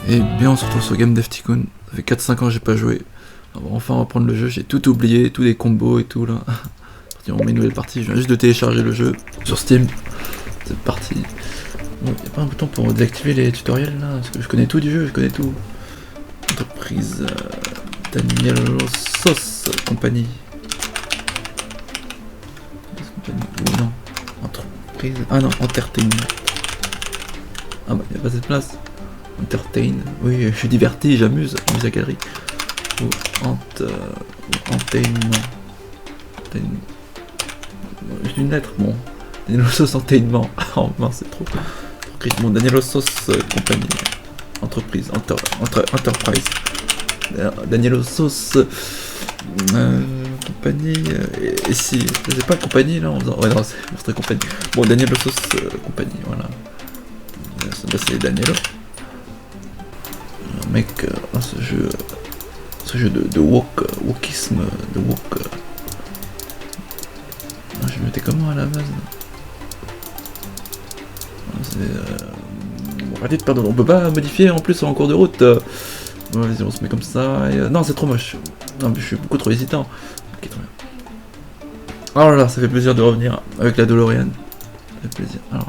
Et bien on se retrouve sur Game Dev Tycoon. Ça fait 4-5 ans que j'ai pas joué. On va enfin reprendre le jeu, j'ai tout oublié, tous les combos et tout là. On met une nouvelle partie, je viens juste de télécharger le jeu sur Steam. C'est parti. Bon, y'a pas un bouton pour désactiver les tutoriels là? Parce que je connais tout du jeu, je connais tout. Entreprise Daniel Sauce Compagnie. Ou non. Entreprise. Ah non, Entertainment. Ah bah y'a pas cette place. Entertain. Oui, je suis diverti, j'amuse. Amuse la galerie. Ou Entertainment. Juste une lettre, bon. Daniel Sauce Entertainment. Oh mince, c'est trop. Bon, Daniel Sauce Compagnie. Entreprise. Enterprise. Daniel Sauce. Compagnie. Et si. C'est pas compagnie là en faisant. Ouais, non, c'est compagnie. Bon, Daniel Sauce Compagnie, voilà. Là, c'est Daniel. Mec, ce jeu de wokisme, de wok. Je mettais comment à la base? Bon, arrêtez de perdre, on peut pas modifier en plus en cours de route. Bon, vas-y, on se met comme ça. Et, non, c'est trop moche. Non, mais je suis beaucoup trop hésitant. Ok, très bien. Oh là là, ça fait plaisir de revenir avec la DeLorean. Ça fait plaisir. Alors,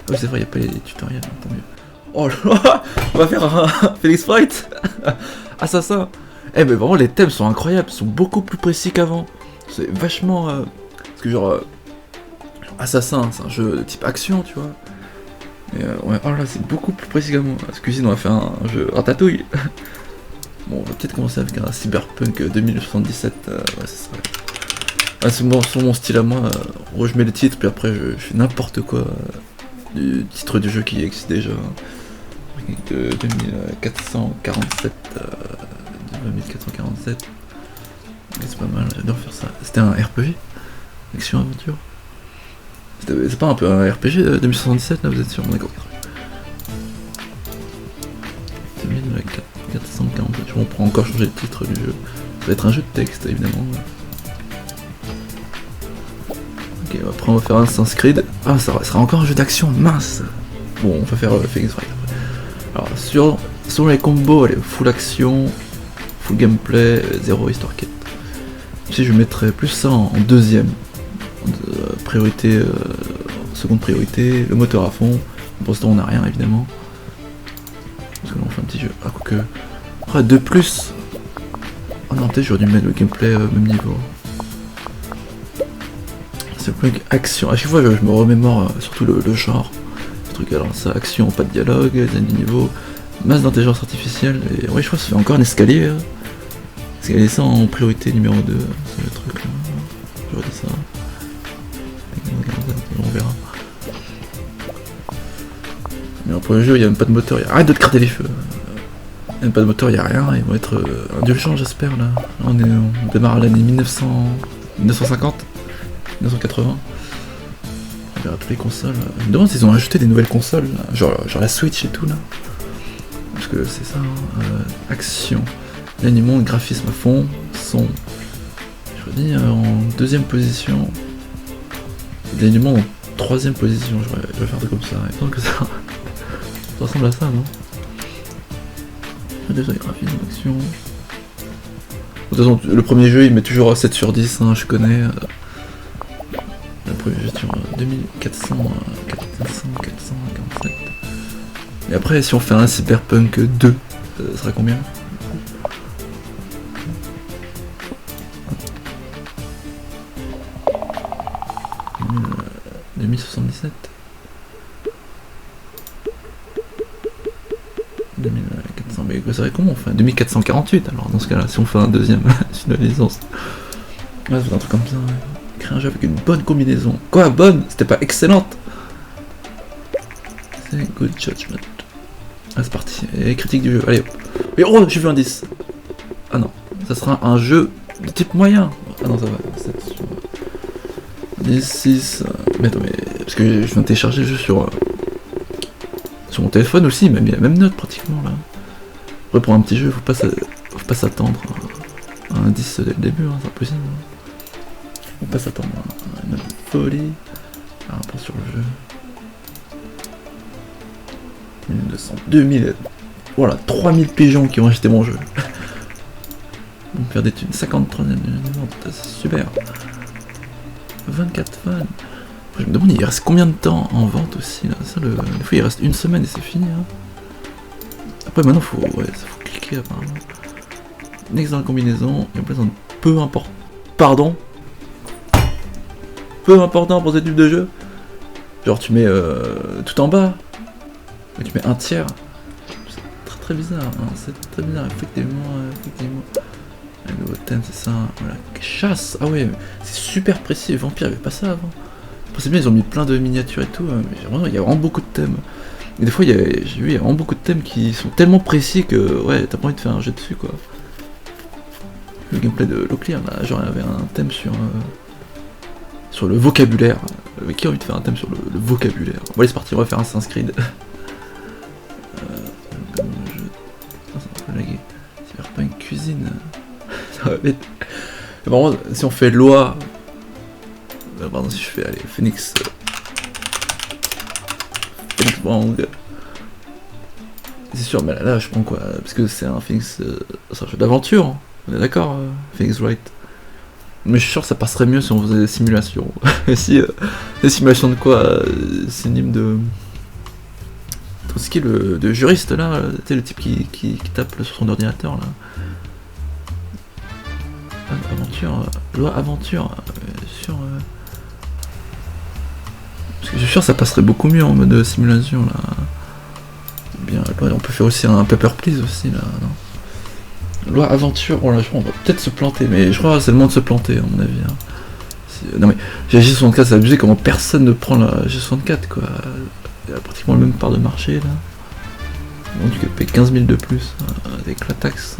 oui, c'est vrai, il n'y a pas les tutoriels, tant mieux. Oh là là, on va faire un Phoenix Wright. Assassin. Eh mais vraiment les thèmes sont incroyables, sont beaucoup plus précis qu'avant. C'est vachement... parce que genre... Assassin, c'est un jeu de type action, tu vois. Mais ouais, oh là, c'est beaucoup plus précis qu'avant. Parce que sinon on va faire un jeu ratatouille. Bon, on va peut-être commencer avec un Cyberpunk 2077. Ouais, c'est ça. Ah, c'est mon style à moi. Je mets le titre, puis après je fais n'importe quoi du titre du jeu qui existe déjà. De 2447. 2447. C'est pas mal, j'adore faire ça. C'était un RPG? Action aventure? C'est pas un peu un RPG 2077 là, vous êtes sûr? D'accord. 2447, on pourra encore changer le titre du jeu. Ça va être un jeu de texte évidemment. Ok, après on va faire un Assassin's Creed. Ah, ça sera encore un jeu d'action, mince! Bon, on va faire Phoenix Wright après. Alors, sur les combos, allez, full action, full gameplay, zéro histoire quête. Si je mettrais plus ça en deuxième. Priorité, seconde priorité, le moteur à fond. Pour l'instant, on n'a rien évidemment. Parce que là, on fait un petit jeu. Ah, quoique. Après, 2 plus. Oh non, peut-être j'aurais dû mettre le gameplay au même niveau. C'est le plug action. À chaque fois, je me remémore surtout le genre. Ce truc, alors ça, action, pas de dialogue, dernier niveau, masse d'intelligence artificielle. Et ouais, je crois que ça fait encore un escalier. Escalier ça en priorité numéro 2. C'est le truc là. J'aurais dit ça. On verra. Mais pour le jeu, il n'y a même pas de moteur. Arrête de te crater les feux. Il n'y a même pas de moteur, il n'y a rien. Ils vont être indulgents, j'espère. Là, on démarre à l'année 1950, 1980. On verra toutes les consoles. Je me demande s'ils ont ajouté des nouvelles consoles. Là. Genre la Switch et tout là. Parce que c'est ça. Action. L'animation, graphisme à fond. Son. Je dis en deuxième position. L'animation en troisième position. Je vais faire un truc comme ça. Il me semble que ça ressemble à ça, non? Déjà graphisme, action. De toute façon, le premier jeu il met toujours 7 sur 10, hein, je connais. Le premier jeu sur 447. Et après, si on fait un Cyberpunk 2, ça sera combien? 2077. 2400, mais ça serait comment on fait 2448 alors dans ce cas là, si on fait un deuxième, une licence. Ouais, c'est un truc comme ça, ouais. Créer un jeu avec une bonne combinaison. Quoi, bonne? C'était pas excellente? C'est good judgment. Ah, c'est parti, et critique du jeu, allez hop. Et oh, j'ai vu un 10. Ah non, ça sera un jeu de type moyen. Ah non, ça va, 7 sur 10, 6. Mais attends, mais. Parce que je viens de télécharger le jeu sur mon téléphone aussi, mais il y a la même note pratiquement là. Après, pour un petit jeu, faut pas s'attendre à un 10 dès le début, hein, c'est impossible. Faut pas s'attendre à une note de folie. Alors, pas sur le jeu. 1200, 2000. Voilà, 3000 pigeons qui ont acheté mon jeu. On va faire des thunes. 53 de vente, c'est super. 24 fans. Je me demande, il reste combien de temps en vente aussi là. Ça, des fois, il reste une semaine et c'est fini. Hein. Après, maintenant, faut cliquer apparemment. Next dans la combinaison. Et en place, peu importe. Pardon. Peu important pour ce type de jeu. Genre, tu mets tout en bas. Et tu mets un tiers. C'est très bizarre. Hein. C'est très bizarre. Effectivement. Le nouveau thème, c'est ça. Voilà. Chasse. Ah ouais, c'est super précis. Vampire, il n'y avait pas ça avant. C'est bien, ils ont mis plein de miniatures et tout, mais vraiment, il y a vraiment beaucoup de thèmes. Et des fois, j'ai vu, il y a vraiment beaucoup de thèmes qui sont tellement précis que, ouais, t'as pas envie de faire un jeu dessus, quoi. Le gameplay de Locklear, là, genre, il y avait un thème sur le vocabulaire. Qui a envie de faire un thème sur le vocabulaire? Bon, allez, c'est parti, on va faire un Assassin's Creed. Ça va un peu laguer. C'est pas une cuisine. Ça va être... Vraiment, si on fait loi... Pardon, si je fais, allez, Phoenix Wrong. C'est sûr, mais là, je prends quoi? Parce que c'est un Phoenix... c'est un jeu d'aventure, hein. On est d'accord, Phoenix Wright. Mais je suis sûr que ça passerait mieux si on faisait des simulations. Si, des simulations de quoi? Synonyme de... Tout ce qui est de juriste, là, tu sais, le type qui tape sur son ordinateur, là. Aventure... loi aventure, sur... Parce que je suis sûr que ça passerait beaucoup mieux en mode simulation là. Bien, on peut faire aussi un Paper Please aussi là, non? Loi aventure, oh là je crois on va peut-être se planter, mais je crois que c'est le moment de se planter à mon avis. Hein. Non mais, G64 c'est abusé comment personne ne prend la G64 quoi. Il y a pratiquement le même part de marché là. Bon, tu peux payer 15 000 de plus, avec la taxe,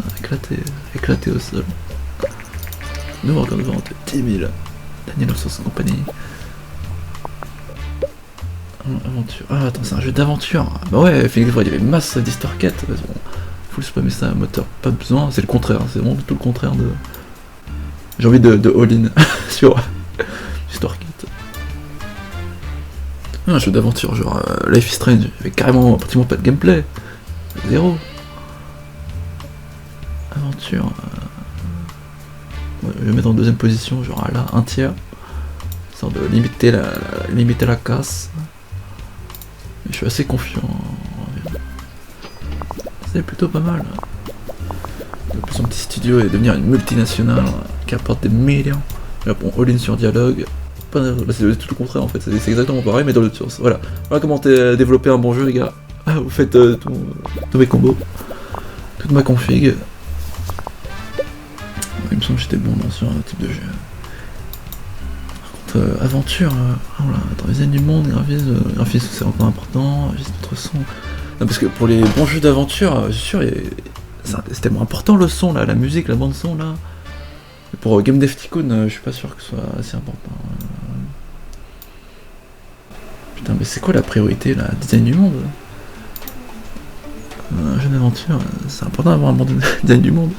éclaté au sol. Nous encore de vente, 10 000. Daniel Source compagnie. Aventure. Ah attends, c'est un jeu d'aventure. Bah ouais, il y avait masse d'Historquette. Faut spammer ça, moteur, pas besoin, c'est le contraire, c'est vraiment tout le contraire de. J'ai envie de all-in sur Historquette. Un jeu d'aventure, genre Life is Strange, avec carrément pratiquement pas de gameplay. Zéro. Aventure. Ouais, je vais mettre en deuxième position, genre là, un tiers. Histoire de limiter la casse. Je suis assez confiant. C'est plutôt pas mal. Son petit studio et devenir une multinationale qui apporte des millions. Là, bon, all-in sur dialogue. C'est tout le contraire en fait, c'est exactement pareil mais dans l'autre sens. Voilà comment développer un bon jeu les gars. Vous faites tous mes combos, toute ma config. Il me semble que j'étais bon dans ce type de jeu. Par contre, aventure, voilà, design du monde, graphisme c'est encore important, juste notre son. Non, parce que pour les bons jeux d'aventure, je suis sûr, c'est tellement important le son là, la musique, la bande son là. Mais pour Game Dev Tycoon, je suis pas sûr que ce soit assez important. Putain, mais c'est quoi la priorité là? Design du monde? Un jeu d'aventure, c'est important d'avoir un bon design du monde.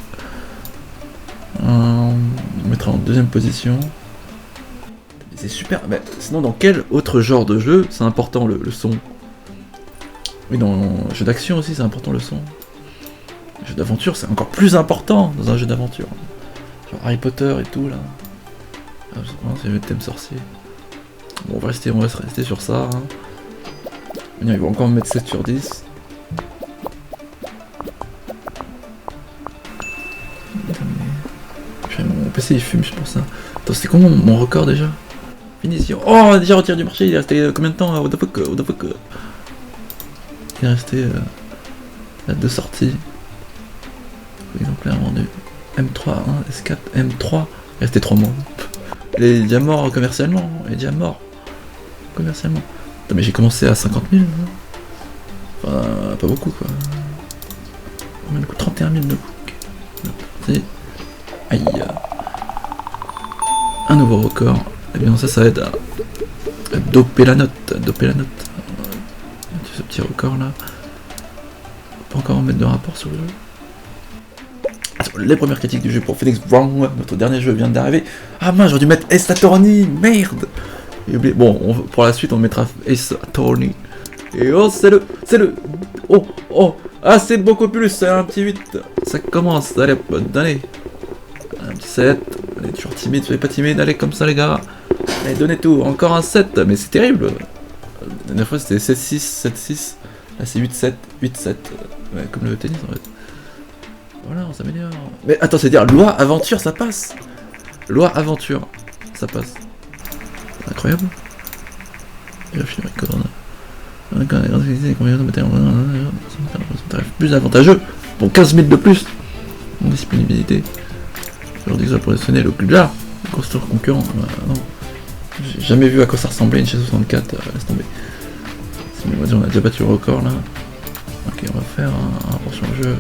On mettra en deuxième position. C'est super, mais sinon dans quel autre genre de jeu c'est important le son? Oui, dans un jeu d'action aussi c'est important le son. Le jeu d'aventure c'est encore plus important dans un jeu d'aventure. Genre Harry Potter et tout là. Ah, c'est le thème sorcier. Bon, on va rester sur ça. Hein. Ils vont encore me mettre 7 sur 10. Mon PC il fume, c'est pour ça. Attends, c'était comment mon record déjà? Finition. Oh, déjà retiré du marché, il est resté combien de temps? What the fuck? Il est resté date de sortie. Exemplaire vendu. M3, 1, S4, M3. Il est resté 3 mois. Il est déjà mort commercialement. Il est déjà mort commercialement. Attends, mais j'ai commencé à 50 000. Hein. Enfin, pas beaucoup quoi. Combien de coût? 31 000 de coût. Aïe. Un nouveau record. Et bien ça aide à doper la note. Ce petit record là. On peut encore en mettre de rapport sur le jeu. Les premières critiques du jeu pour Phoenix Wrong, notre dernier jeu vient d'arriver. Ah mince, j'aurais dû mettre Ace Attorney, merde. J'ai oublié. Bon, pour la suite on mettra Ace Attorney. Et oh, c'est le... Oh, oh, ah, c'est beaucoup plus, c'est un petit 8. Ça commence, allez, bonne année. Un petit 7. Allez, toujours timide, soyez pas timide, allez, comme ça, les gars. Allez, donnez tout, encore un 7, mais c'est terrible. La dernière fois, c'était 7-6, 7-6. Là, c'est 8-7, 8-7. Ouais, comme le tennis, en fait. Voilà, on s'améliore. Mais attends, c'est dire, loi aventure, ça passe. Loi aventure, ça passe. Incroyable. Vérifier les coordonnées. Plus avantageux. Bon, 15 000 de plus. Disponibilité. Je leur dis que ça pourrait sonner le Glar. Le constructeur concurrent. Non. J'ai jamais vu à quoi ça ressemblait une chaise 64. Laisse tomber. On a déjà battu le record là. Ok, on va faire un rapport sur le jeu.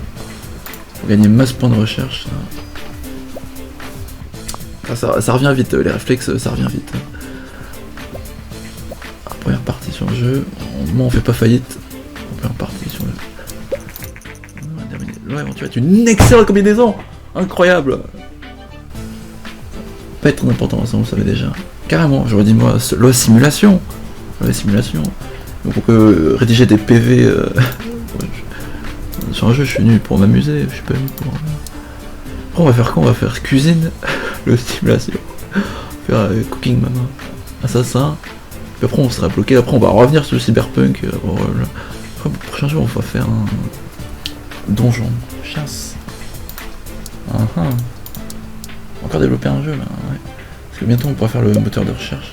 Pour gagner masse points de recherche. Ça revient vite, les réflexes, ça revient vite. Première partie sur le jeu. Moi, on fait pas faillite. Première partie sur le jeu. Ouais, tu vas être une excellente combinaison. Incroyable. Pas être important, ça on le savait déjà. Carrément, j'aurais dit moi, loi simulation. Loi simulation. Donc pour que rédiger des PV sur un jeu, je suis nul pour m'amuser, je suis pas nul pour... Après on va faire quoi? On va faire cuisine, le simulation. On va faire cooking maman, assassin. Puis après on sera bloqué, après on va revenir sur le cyberpunk. Après le prochain jour on va faire un donjon, chasse. Encore développer un jeu là, ouais. Parce que bientôt on pourra faire le moteur de recherche.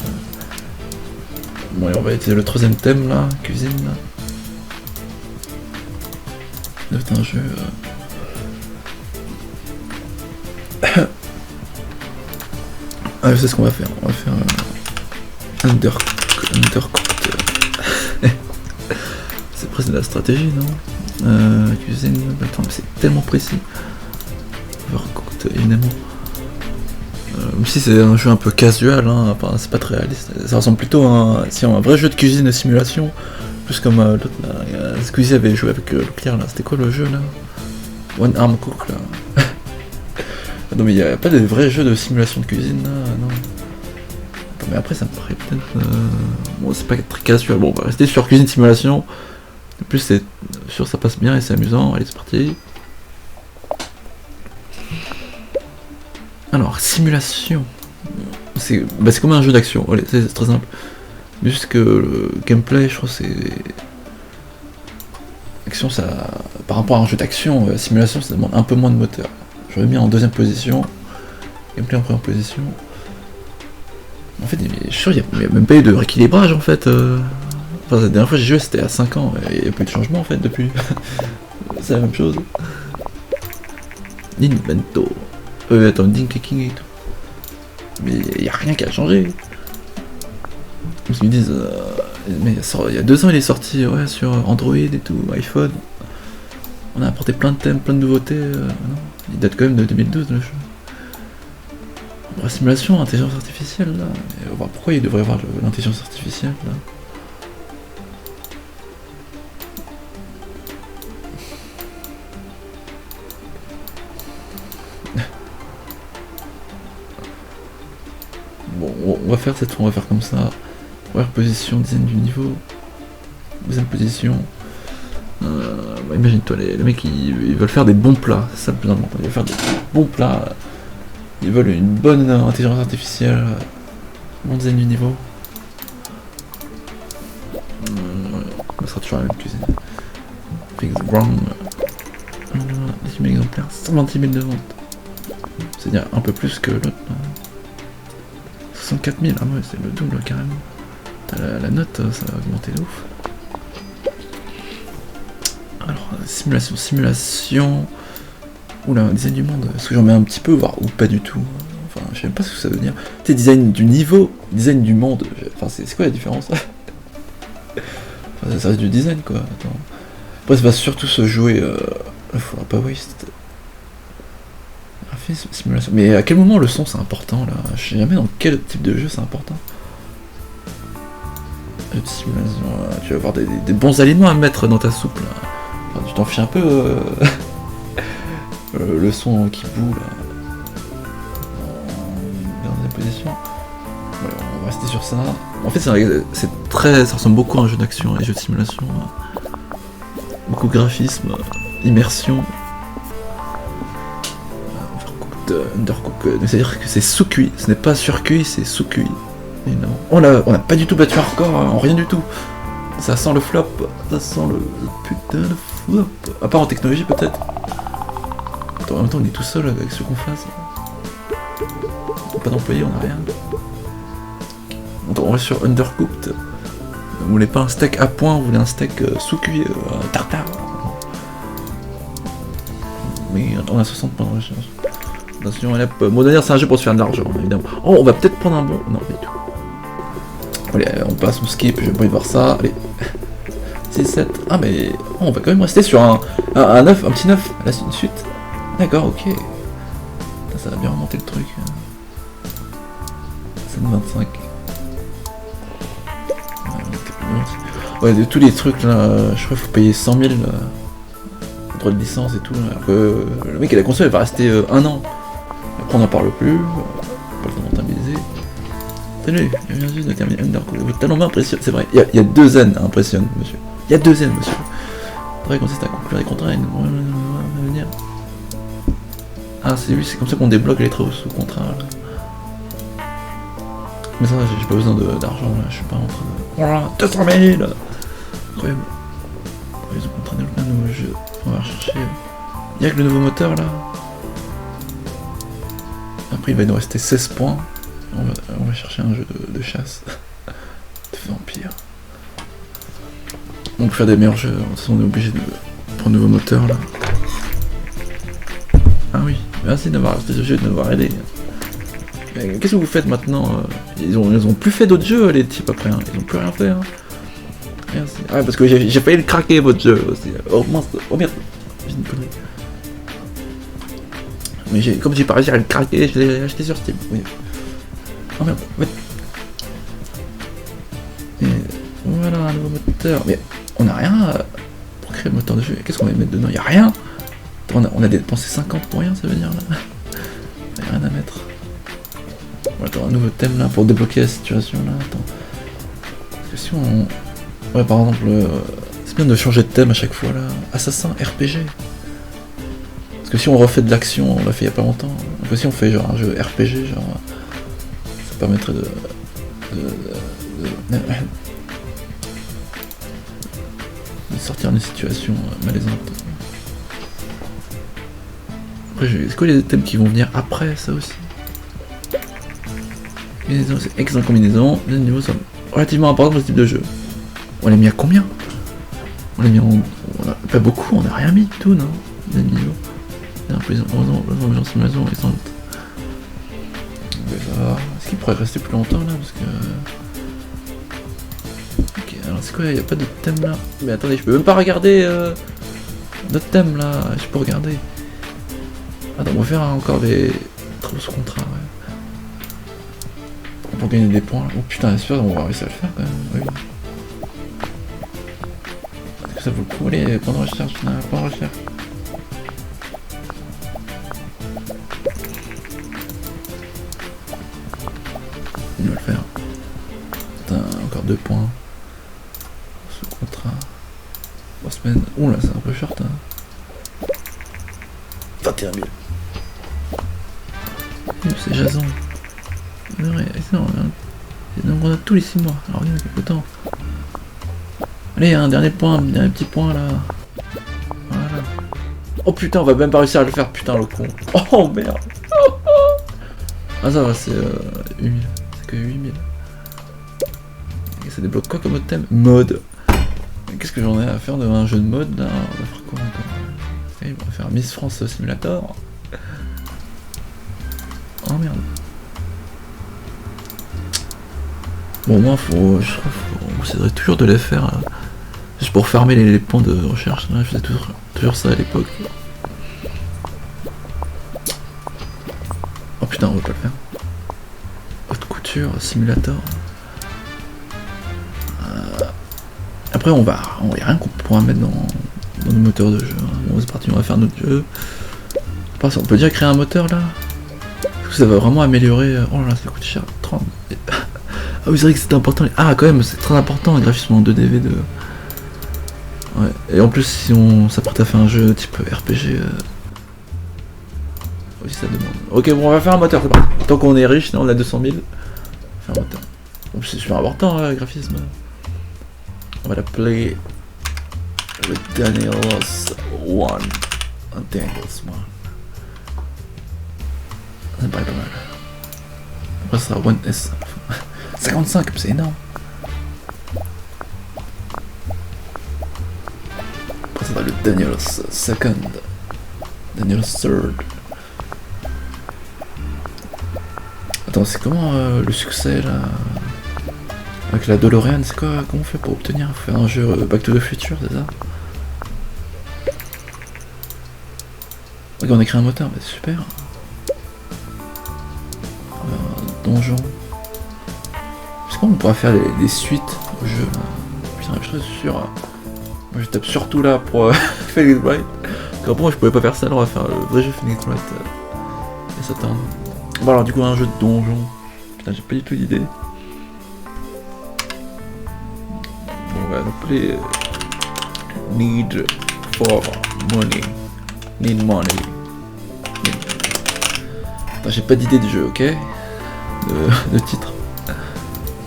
Bon, et on va utiliser le troisième thème là, cuisine là. C'est un jeu. Ah, je sais ce qu'on va faire. On va faire Undercooked. C'est presque de la stratégie, non? Cuisine. Attends, mais c'est tellement précis. Overcooked, évidemment. Même si c'est un jeu un peu casual, hein, enfin, c'est pas très réaliste. Ça ressemble plutôt à un vrai jeu de cuisine de simulation. Plus comme l'autre là. Squeezie avait joué avec le Claire là. C'était quoi le jeu là? One Arm Cook là. Non mais il n'y a pas de vrais jeux de simulation de cuisine là, non. Attends, mais après ça me paraît peut-être... Bon c'est pas très casual. Bon on va rester sur cuisine simulation. En plus c'est sûr ça passe bien et c'est amusant. Allez c'est parti. Alors, simulation. C'est comme un jeu d'action, allez, c'est très simple. Mais juste que le gameplay, je crois c'est... Action, ça... Par rapport à un jeu d'action, simulation, ça demande un peu moins de moteur. J'aurais mis en deuxième position. Gameplay en première position. En fait, je suis sûr, il n'y a même pas eu de rééquilibrage en fait. Enfin, la dernière fois que j'ai joué, c'était à 5 ans. Il n'y a pas eu de changement en fait depuis. C'est la même chose. Invento. Attends, ding clicking et tout. Mais il n'y a rien qui a changé. Ils me disent, mais il y a 2 ans il est sorti ouais, sur Android et tout, iPhone. On a apporté plein de thèmes, plein de nouveautés. Non, il date quand même de 2012 le jeu. La simulation, intelligence artificielle là. Et, pourquoi il devrait y avoir l'intelligence artificielle là? Bon, on va faire cette fois, on va faire comme ça. Première position, dizaine du niveau. Deuxième position. Imagine-toi, les mecs ils veulent faire des bons plats, c'est ça le plus important. Ils veulent faire des bons plats. Ils veulent une bonne intelligence artificielle. Bon dizaine du niveau. Ça sera toujours la même cuisine. Fix wrong. 10 000 exemplaires, 126 000 de vente. C'est-à-dire un peu plus que l'autre. 64 000, ah ouais, c'est le double carrément. La note, ça va augmenter de ouf. Alors, simulation. Oula, design du monde. Est-ce que j'en mets un petit peu, voire ou pas du tout? Enfin, je sais même pas ce que ça veut dire. Tu sais, design du niveau, design du monde. Enfin, c'est quoi la différence? Enfin, ça reste du design quoi. Attends. Après, ça va surtout se jouer. Faudra pas waste. Simulation. Mais à quel moment le son c'est important là? Je sais jamais dans quel type de jeu c'est important. Simulation, tu vas avoir des bons aliments à mettre dans ta soupe là. Enfin, tu t'en fiches un peu le son qui boue là. En dernière position. Voilà, on va rester sur ça. En fait, c'est très, ça ressemble beaucoup à un jeu d'action, à un jeu de simulation. Beaucoup de graphisme, immersion. Undercooked, mais c'est-à-dire que c'est sous-cuit. Ce n'est pas sur-cuit, c'est sous-cuit. Évidemment. On n'a pas du tout battu un record, en rien du tout. Ça sent le flop, ça sent le putain de flop. À part en technologie peut-être. En même temps, on est tout seul avec ce qu'on fasse. On n'a pas d'employés, on n'a rien. On reste sur Undercooked. Vous voulez pas un steak à point, vous voulez un steak sous-cuit, tartare. Mais on a 60 points de recherche. Attention, Modernir, c'est un jeu pour se faire de l'argent, évidemment. Oh, on va peut-être prendre un bon. Non, pas du tout. Allez, on passe, on skip, je vais pas y voir ça. Allez. 6, 7. Ah, mais on va quand même rester sur un 9, un petit 9. Là, c'est une suite. D'accord, ok. Ça va bien remonter le truc. 7,25. Ouais, de tous les trucs là, je crois qu'il faut payer 100 000 droit de licence et tout. Alors que le mec et la console elle va rester 1 an. Après on n'en parle plus, pas le temps de rentabiliser. Salut, il vient juste de terminer Undercooked. Votre talent m'impressionne, c'est vrai. Il y a 2 N impressionne, monsieur. Il y a 2 N, monsieur. Le travail consiste à conclure des contrats et nous venir. Ah, c'est lui, c'est comme ça qu'on débloque les travaux sous contrat. Là. Mais ça, j'ai pas besoin d'argent là, je suis pas en train de. Voilà, 200 000 incroyable. Ils ont contraint un nouveau jeu. On va rechercher. Il y a que le nouveau moteur là. Après, il va nous rester 16 points. On va chercher un jeu de chasse. De vampire. On peut faire des meilleurs jeux. De toute façon, on est obligé de prendre un nouveau moteur là. Ah oui, merci d'avoir acheté ce jeu et de m'avoir aidé. Qu'est-ce que vous faites maintenant? Ils ont plus fait d'autres jeux les types après, hein. Ils ont plus rien fait. Hein. Merci. Ah parce que j'ai failli le craquer votre jeu aussi. Oh mince, oh merde, j'ai une connerie. Mais comme j'ai pas réussi à le craquer, je l'ai acheté sur Steam. Oui. Oh merde, ouais. Et voilà un nouveau moteur. Mais on a rien pour créer le moteur de jeu. Qu'est-ce qu'on va mettre dedans? Y'a rien. On a dépensé 50 pour rien, ça veut dire là. Y'a rien à mettre. Attends, un nouveau thème là pour débloquer la situation là. Attends. Parce que si on. Ouais, par exemple, c'est bien de changer de thème à chaque fois là. Assassin, RPG. Parce que si on refait de l'action, on l'a fait il y a pas longtemps. Donc si on fait genre un jeu RPG, genre. Ça permettrait de sortir d'une situation malaisantes. Après, c'est quoi les thèmes qui vont venir après ça aussi? C'est excellent combinaison, les niveaux sont relativement importants pour ce type de jeu. On l'a mis à combien? On l'a mis en. On a pas beaucoup, on a rien mis du tout, non? Les niveaux. En simulation récente. Est-ce qu'il pourrait rester plus longtemps là? Parce que. Ok, alors c'est quoi? Il n'y a pas de thème là? Mais attendez, je peux même pas regarder d'autres thèmes là, je peux regarder. Attends, on va faire encore des travaux sous contrat, ouais. Pour gagner des points. Oh putain, j'espère qu'on va réussir à le faire quand même. Oui. Est-ce que ça vaut le coup? Allez, point de recherche, point de recherche. Il va le faire. Putain, encore 2 points. Sous contrat. 3 semaines. Oh là, c'est un peu short. Hein. 21 000. C'est Jason. Non, on a tous les 6 mois. Alors, il y a autant. Allez, un dernier point, un dernier petit point là. Voilà. Oh putain, on va même pas réussir à le faire, putain, le con. Oh merde. Ah, ça va, c'est 8000. C'est que 8000. Et ça débloque quoi comme autre thème? Mode. Qu'est-ce que j'en ai à faire d'un jeu de mode là? On va faire quoi encore? On va faire Miss France Simulator. Oh merde. Bon, moi, on essaierait toujours de les faire juste pour farmer les points de recherche. Là, je faisais toujours ça à l'époque. Oh putain, on va pas le faire. Haute couture, simulator. Après, on y a rien qu'on pourra mettre dans nos moteurs de jeu. Bon, c'est parti, on va faire notre jeu. On peut déjà créer un moteur là. Est-ce que ça va vraiment améliorer? Oh là là, ça coûte cher. 30. Ah oui, c'est vrai que c'était important. Ah, quand même, c'est très important, le graphisme en 2DV de... Ouais, et en plus, si on s'apprête à faire un jeu type RPG... Oui, ça demande. Ok, bon, on va faire un moteur, c'est parti. Tant qu'on est riche, sinon on a 200 000. On va faire un moteur. En plus, c'est super important, le graphisme. On va l'appeler... Le Daniels 1. Un Daniels 1. Ça me paraît pas mal. Après, ça sera 1S. 55, c'est énorme. Après, ça sera le Daniels 2nd. Daniels 3rd. Attends, c'est comment le succès là avec la DeLorean, c'est quoi? Comment on fait pour obtenir? Faut faire un jeu Back to the Future, c'est ça? Ok, on a créé un moteur, mais c'est super. Donjon. Est-ce qu'on pourra faire des suites au jeu là? Putain, je suis très sûr. Moi je tape surtout là pour Phoenix Wright. Parce qu'après moi je pouvais pas faire ça, alors on va faire le vrai jeu Phoenix Wright et Saturn. Bon alors du coup un jeu de donjon. Putain j'ai pas du tout d'idée. Bon on va l'appeler Need for Money. Need Money. Attends, j'ai pas d'idée de jeu, ok? De titre.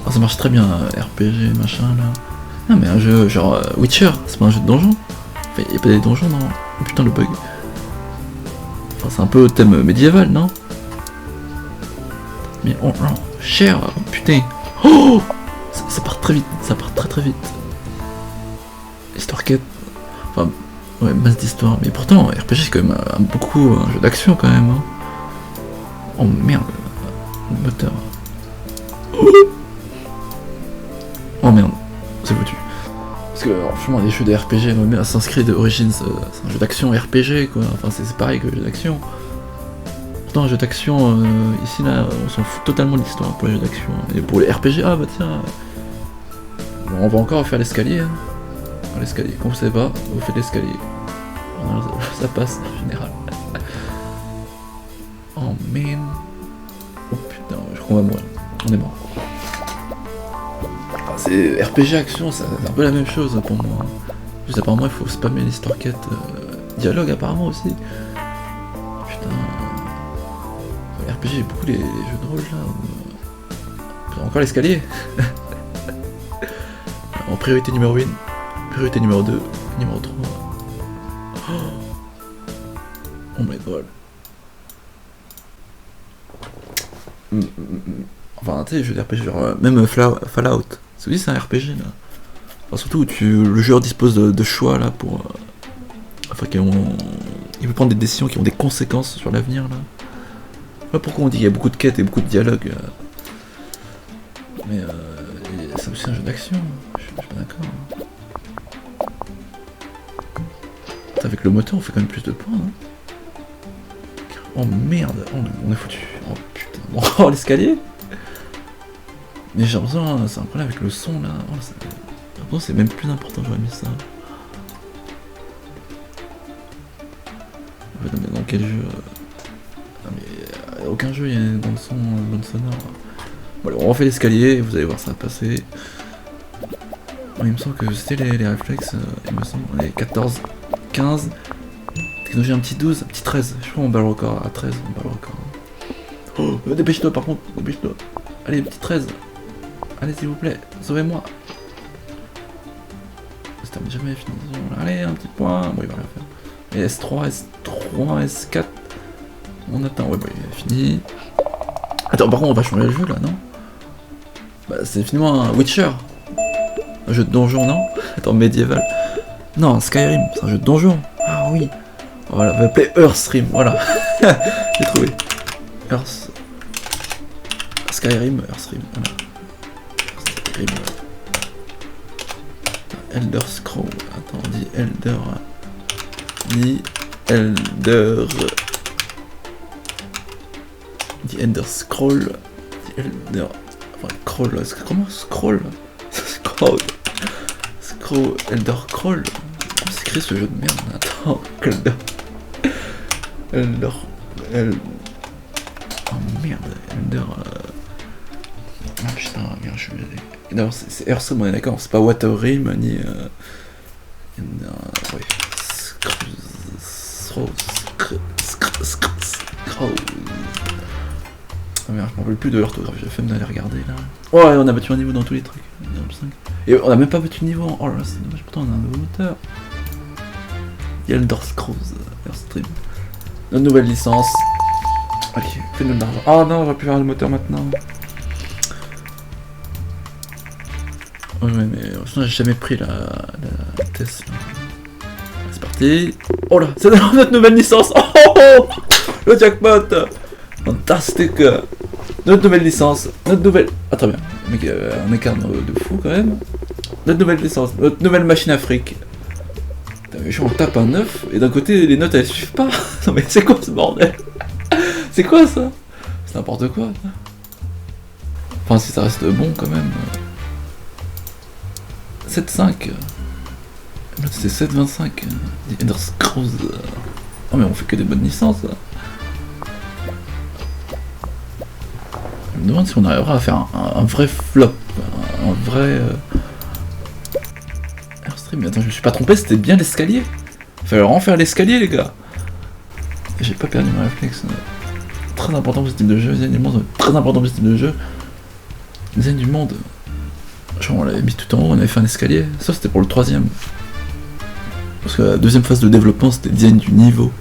Oh, ça marche très bien, RPG, machin là. Non mais un jeu genre Witcher, c'est pas un jeu de donjon. Enfin, y'a pas des donjons, non? Oh, putain le bug. Enfin, c'est un peu thème médiéval, non? Mais oh non, cher, putain. Oh, ça part très vite, ça part très vite. Histoire quête. Enfin, ouais, masse d'histoire. Mais pourtant, RPG c'est quand même beaucoup un jeu d'action quand même. Hein. Oh merde, le moteur. Oh merde, c'est foutu. Parce que franchement les jeux de RPG, même Assassin's Creed Origins, c'est un jeu d'action RPG quoi, enfin c'est pareil que le jeu d'action. Pourtant un jeu d'action, ici là, on s'en fout totalement de l'histoire pour les jeux d'action. Et pour les RPG, ah bah tiens, bon, on va encore faire l'escalier. Hein. L'escalier, quand vous savez pas, vous faites l'escalier. Ça passe en général. Oh man. Oh putain, je crois qu'on va mourir. On est mort. C'est RPG action, c'est un peu la même chose pour moi. Juste apparemment il faut spammer l'histoire quête. Dialogue apparemment aussi. Putain. RPG j'ai beaucoup les jeux de rôle là. Encore l'escalier. En priorité numéro 1, priorité numéro 2, numéro 3. Oh my god. Enfin tu sais, jeux RPG genre même Fallout. C'est aussi c'est un RPG là. Enfin, surtout où le joueur dispose de choix là pour. Enfin il peut prendre des décisions qui ont des conséquences sur l'avenir là. Je sais pas pourquoi on dit qu'il y a beaucoup de quêtes et beaucoup de dialogues. Mais c'est aussi un jeu d'action. Je suis pas d'accord. Avec le moteur on fait quand même plus de points. Hein. Oh merde, on est foutu. Oh putain. Bon, oh, l'escalier. Mais j'ai l'impression, c'est un problème avec le son là. Oh, c'est même plus important, j'aurais mis ça. Mais dans quel jeu non, mais aucun jeu il y a une bande son, une bande sonore. Bon, alors, on refait l'escalier et vous allez voir ça passer. Bon, il me semble que c'était les réflexes, il me semble, les 14, 15. Technologie un petit 12, un petit 13. Je crois qu'on bat le record à 13, on bat le record. Oh, dépêche-toi par contre, dépêche-toi. Allez, petit 13. Allez s'il vous plaît, sauvez-moi. Ça termine jamais fini. Allez, un petit point. Bon, il va rien faire. Et S3, S3, S4. On attend. Ouais, bah, il est fini. Attends, par contre, on va changer le jeu là, non? Bah, c'est finalement un Witcher. Un jeu de donjon, non? Attends, médiéval. Non, Skyrim, c'est un jeu de donjon. Ah oui. Voilà, on va l'appeler Earthstream. Voilà. J'ai trouvé. Earth. Skyrim, Earthstream. Voilà. Elder Scroll. Attends, on dit Elder. Dit Elder. Dit Elder Scroll. Dit Elder. Enfin, Crawl. Comment Scroll? Scroll. Scroll. Elder Scroll. Comment s'écrit ce jeu de merde? Attends. Elder. Elder. Oh merde. Elder. Ah putain, merde, je suis... Non, c'est Airstream, on est d'accord, c'est pas Water Rim, ni... Ouais... Ah merde, je m'en rappelle plus de l'orthographe, j'ai fait d'aller regarder là. Ouais, on a battu un niveau dans tous les trucs. Et on a même pas battu de niveau en... Oh là là, c'est dommage, pourtant on a un nouveau moteur. Elder Scrolls, Airstream. Notre nouvelle licence. Ok, fais-nous de l'argent. Ah non, on va plus faire le moteur maintenant. Ouais, mais sinon j'ai jamais pris la Tesla. C'est parti. Oh là, c'est notre nouvelle licence. Oh, oh, oh, le jackpot. Fantastique. Notre nouvelle licence. Notre nouvelle... Ah très bien. Un écart de fou quand même. Notre nouvelle licence. Notre nouvelle machine à fric. On tape un 9 et d'un côté les notes elles suivent pas. Non mais c'est quoi ce bordel? C'est quoi ça? C'est n'importe quoi. Enfin si ça reste bon quand même. 7,5. Là c'était 7,25. Elder Scrolls. Oh mais on fait que des bonnes licences. Je me demande si on arrivera à faire un vrai flop. Un vrai... Airstream, mais attends, je me suis pas trompé, c'était bien l'escalier. Fallait vraiment faire l'escalier les gars. J'ai pas perdu mon réflexe. Très important pour ce type de jeu, design du monde, très important pour ce type de jeu. Design du monde. Genre on l'avait mis tout en haut, on avait fait un escalier. Ça c'était pour le 3ème. Parce que la 2ème phase de développement c'était design du niveau.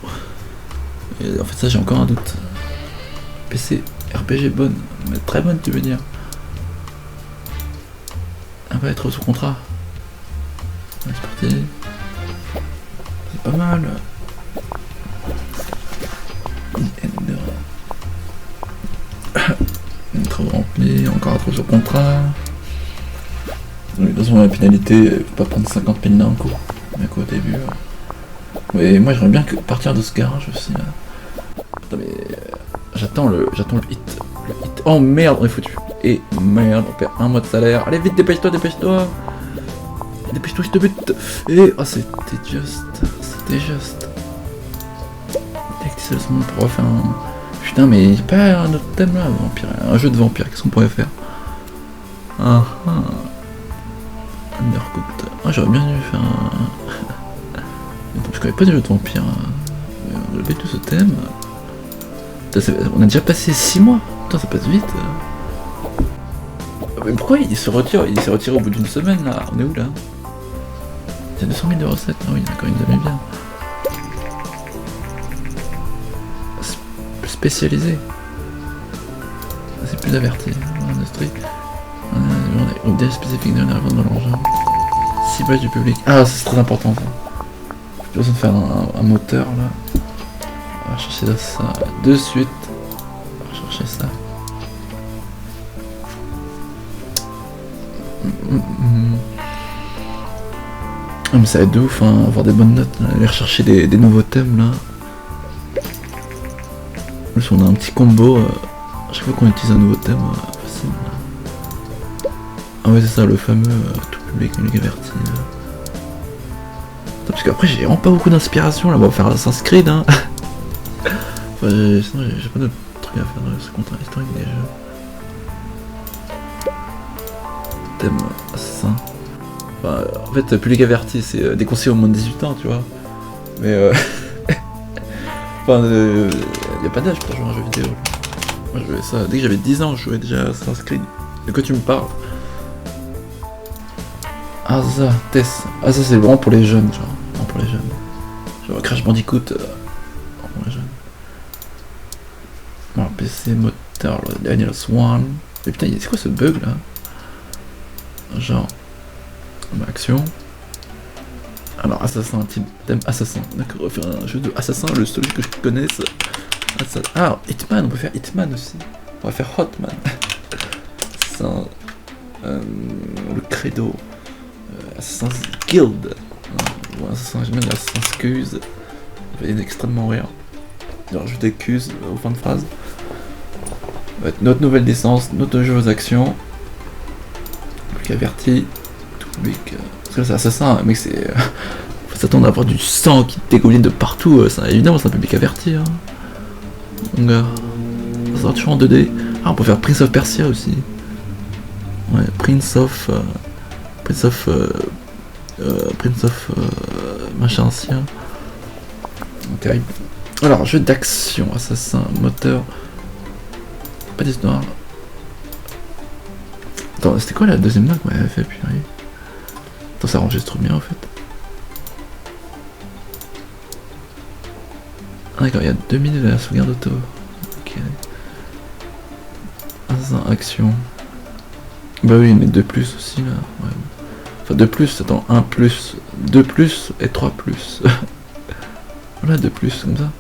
Et en fait ça j'ai encore un doute. PC, RPG bonne, mais très bonne tu veux dire. Elle va être sous contrat. C'est parti. C'est pas mal. Travaux remplis, encore un trou sur contrat. De toute façon, la pénalité, faut pas prendre 50 000 d'un coup. Mais quoi, au début. Mais moi, j'aimerais bien partir de ce garage aussi. Là. Attends, mais. J'attends le hit. Le hit. Oh merde, on est foutu. Et merde, on perd un mois de salaire. Allez, vite, dépêche-toi, dépêche-toi. Dépêche-toi, je te bute. Et. Oh, c'était juste. C'était juste. Tactical Monde pour refaire un. Putain, mais il n'y a pas un autre thème là, vampire. Un jeu de vampire, qu'est-ce qu'on pourrait faire? Ah ah. Undercooked. Ah, j'aurais bien dû faire un. Attends, je connais pas de jeu de vampire. On va tout ce thème. Putain, on a déjà passé 6 mois. Putain, ça passe vite. Mais pourquoi il se retire? Il s'est retiré au bout d'une semaine là. On est où là? Il y a 200 000 de recettes. Ah oui, d'accord, il nous aimait bien. Spécialisé. C'est plus averti. Industrie. Modèle spécifique de l'arrivée dans l'argent. Ciblage du public. Ah, c'est très important ça. J'ai besoin de faire un moteur là. On va chercher ça de suite. On va chercher ça. Ah, mais ça va être de ouf, hein, avoir des bonnes notes, là. Aller rechercher des nouveaux thèmes là. En plus on a un petit combo, à chaque fois qu'on utilise un nouveau thème, facile. Ah ouais c'est ça, le fameux tout public, le averti. Parce qu'après j'ai vraiment pas beaucoup d'inspiration là, on va faire Assassin's Creed hein. Enfin, sinon j'ai pas d'autres trucs à faire dans ce contrat historique des jeux. Thème assassin. Enfin, en fait public averti c'est déconseillé au moins de 18 ans tu vois. Mais enfin y a pas d'âge pour jouer à un jeu vidéo. Moi je jouais ça, dès que j'avais 10 ans je jouais déjà à Assassin's Creed. De quoi tu me parles? Ah ça, Tess. Ah ça c'est vraiment pour les jeunes genre. Non pour les jeunes. Genre Crash Bandicoot pour les jeunes. Alors PC, moteur, Daniel Swan. Mais putain c'est quoi ce bug là? Genre. Action. Alors assassin, thème assassin. D'accord, on va faire un jeu de assassin, le seul que je connaisse. Ah, Hitman, on peut faire Hitman aussi. On va faire Hotman. Assassin. Le Credo. Assassin's Guild. Bon, Assassin, j'aime bien Assassin's Cuse. Ça fait extrêmement rire. Alors, je t'accuse aux fin de phrase. Ça va être notre nouvelle licence, notre jeu aux actions. Public averti. Tout public. Parce que là, c'est Assassin, mec, c'est. Faut s'attendre à avoir du sang qui dégouline de partout. Évidemment, c'est un public averti. Hein. Donc, ça sort toujours en 2D. Ah, on peut faire Prince of Persia aussi. Ouais, Prince of machin ancien. Terrible. Alors, jeu d'action, assassin, moteur. Pas d'histoire. Attends, c'était quoi la deuxième note qu'on avait fait, puis attends, ça enregistre bien en fait. Ah d'accord, il y a 2 minutes de la sauvegarde auto. Ok. Assassin, action. Bah oui, mais 2 plus aussi là. Ouais. Enfin 2 plus, attends, 1 plus, 2 plus et 3 plus. Voilà, 2 plus, comme ça.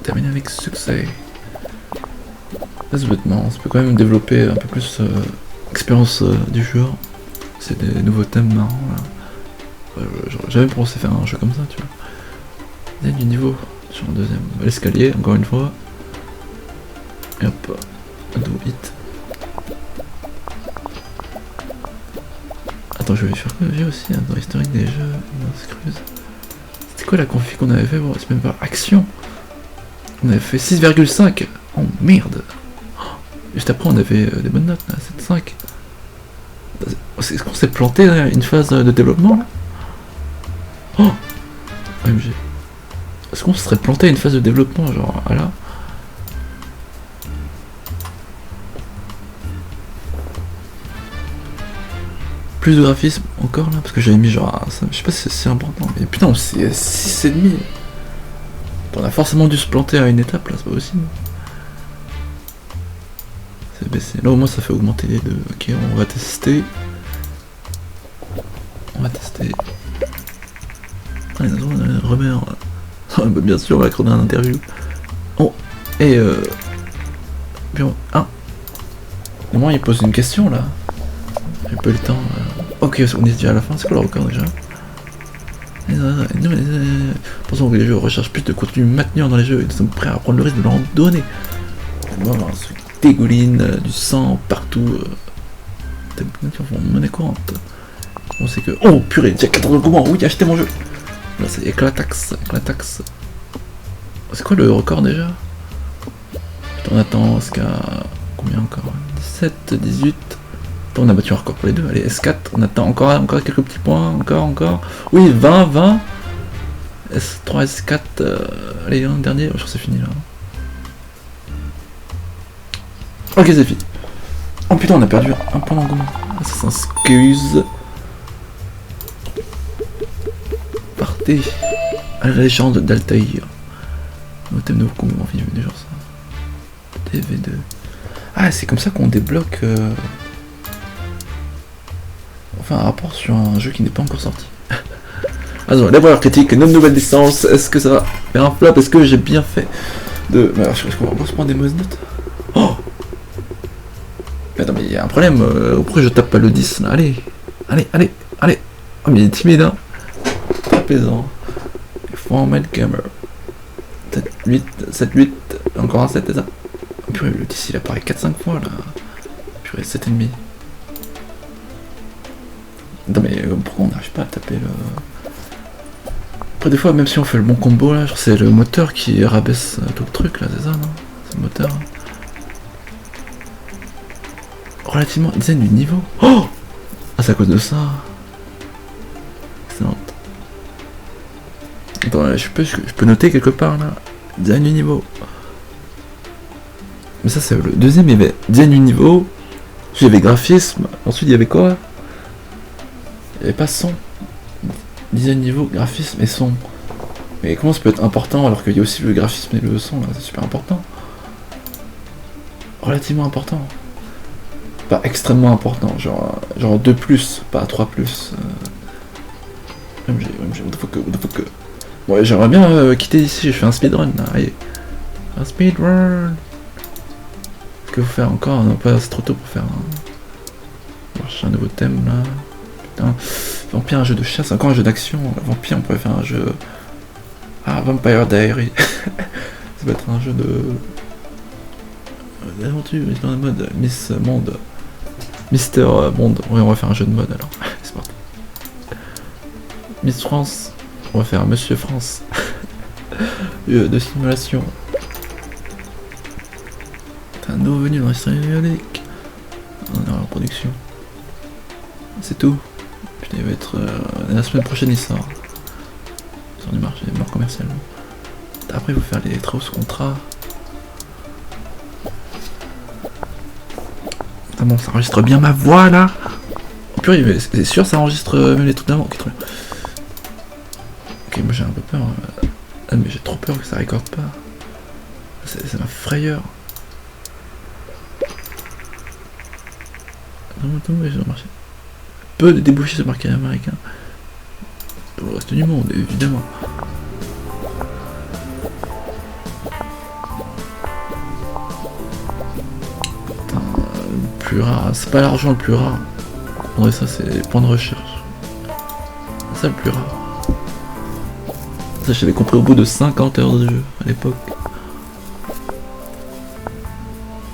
Terminé avec succès. Vêtements, ça peut quand même développer un peu plus l'expérience du joueur. C'est des nouveaux thèmes marrants là. J'aurais jamais pensé faire un jeu comme ça, tu vois. Il y a du niveau sur le deuxième. L'escalier, encore une fois. Et hop, do hit. Attends, je vais faire quoi j'ai aussi hein, dans l'historique des jeux. C'était quoi la config qu'on avait fait? Bon, c'est même pas action. On avait fait 6,5. Oh merde. Juste après, on avait des bonnes notes, là, 7,5. Est-ce qu'on s'est planté dans une phase de développement, là? Oh OMG. Est-ce qu'on se serait planté à une phase de développement, genre, ah là? Plus de graphisme, encore, là? Parce que j'avais mis, genre, ça, je sais pas si c'est important, mais putain, c'est 6,5. On a forcément dû se planter à une étape, là, c'est pas possible. C'est baissé. Là au moins ça fait augmenter les deux. Ok, on va tester. On va tester. Ah, on remet bien sûr, on va créer un interview. Oh, et bien, ah. Au moins il pose une question là. J'ai pas eu le temps. Ok, on est déjà à la fin, c'est quoi le record déjà? Pensons que les jeux recherchent plus de contenu maintenu dans les jeux et nous sommes prêts à prendre le risque de leur en donner. On va avoir un truc dégouline, du sang partout. T'as monnaie courante. On sait que. Oh purée, il y a 14 arguments, oui, achetez mon jeu. Là c'est éclataxe, éclataxe. C'est quoi le record déjà? On attend jusqu'à. Combien encore? 17, 18. Attends, on a battu un record pour les deux. Allez, S4, on attend encore quelques petits points, encore. Oui, 20. S3, S4, allez, un dernier, je crois que c'est fini là. Ok, c'est fini. Oh putain, on a perdu un point d'engouement. Ça s'excuse. Partez à la légende d'Altaïr. Au thème de vos combats, enfin, je genre ça. TV2. Ah, c'est comme ça qu'on débloque. Enfin, un rapport sur un jeu qui n'est pas encore sorti. Alors, les valeurs critiques, notre nouvelle licence, est-ce que ça va faire un flop? Est-ce que j'ai bien fait de. Mais alors, je qu'on va encore se prendre des mauvaises notes. Oh! Mais attends, mais il y a un problème. Pourquoi je tape pas le 10 là? Allez! Oh, mais il est timide, hein? Très plaisant. Formal gamer. 7, 8, encore un 7, c'est ça? Oh, purée, le 10 il apparaît 4-5 fois là. Purée, 7,5. Attends, mais pourquoi on n'arrive pas à taper le. Après, des fois, même si on fait le bon combo là, c'est le moteur qui rabaisse tout le truc là, c'est ça, non? C'est le moteur. Relativement design du niveau. Oh! Ah, c'est à cause de ça. Excellent. Attends, je peux noter quelque part là. Design du niveau. Mais ça, c'est le deuxième, il y avait design du niveau. Ensuite, il y avait graphisme. Ensuite, il y avait quoi? Il n'y avait pas son. Design niveau, graphisme et son. Mais comment ça peut être important alors qu'il y a aussi le graphisme et le son là? C'est super important. Relativement important. Pas extrêmement important, genre 2 plus, pas 3 plus. OMG, what the fuck. Ouais, j'aimerais bien quitter d'ici, je fais un speedrun là, allez. Un speedrun. Qu'est-ce qu'il faut faire encore? Non, pas c'est trop tôt pour faire un. On va chercher un nouveau thème là. Putain. Vampire, un jeu de chasse, encore un jeu d'action. Vampire, on pourrait faire un jeu. Ah, Vampire Diary. Ça va être un jeu de. D'aventure, dans le mode Miss Monde. Mister Monde. Oui, on va faire un jeu de mode alors. C'est parti. Miss France. On va faire Monsieur France. De simulation. un nouveau venu dans l'histoire périodique. On est en production. C'est tout. Putain, il va être. La semaine prochaine, il sort. Il sort du marché, mort commercialement. Après, il faut faire les travaux sous contrat. Putain, bon, ça enregistre bien ma voix là. Oh purée, c'est sûr, ça enregistre même les trucs d'avant. Ok, trop bien. Ok, moi j'ai un peu peur. Ah, mais j'ai trop peur que ça récorde pas. C'est ma frayeur. Attends, mais j'ai remarqué. Peu de débouchés sur le marché américain. Pour le reste du monde, évidemment. Putain, le plus rare. C'est pas l'argent le plus rare. Vous comprendrez ça, c'est les points de recherche. C'est ça le plus rare. Ça, j'avais compris au bout de 50 heures de jeu à l'époque.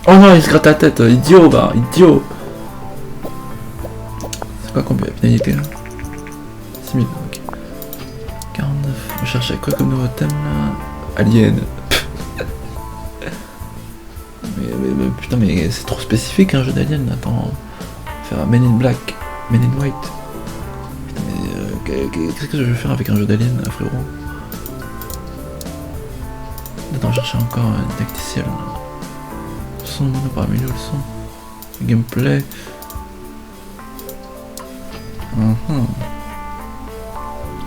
Oh non, il se gratte la tête, idiot, bah, idiot. C'est quoi combien de pénalité là? 6000, ok. 49, on cherchait quoi comme nouveau thème là? Alien. mais putain, mais c'est trop spécifique un jeu d'Alien, attends. Faire un Men in Black, Men in White. Putain, mais qu'est-ce que je vais faire avec un jeu d'Alien, frérot? Attends, chercher encore un tacticiel. Le son, on a pas amélioré le son. Le gameplay.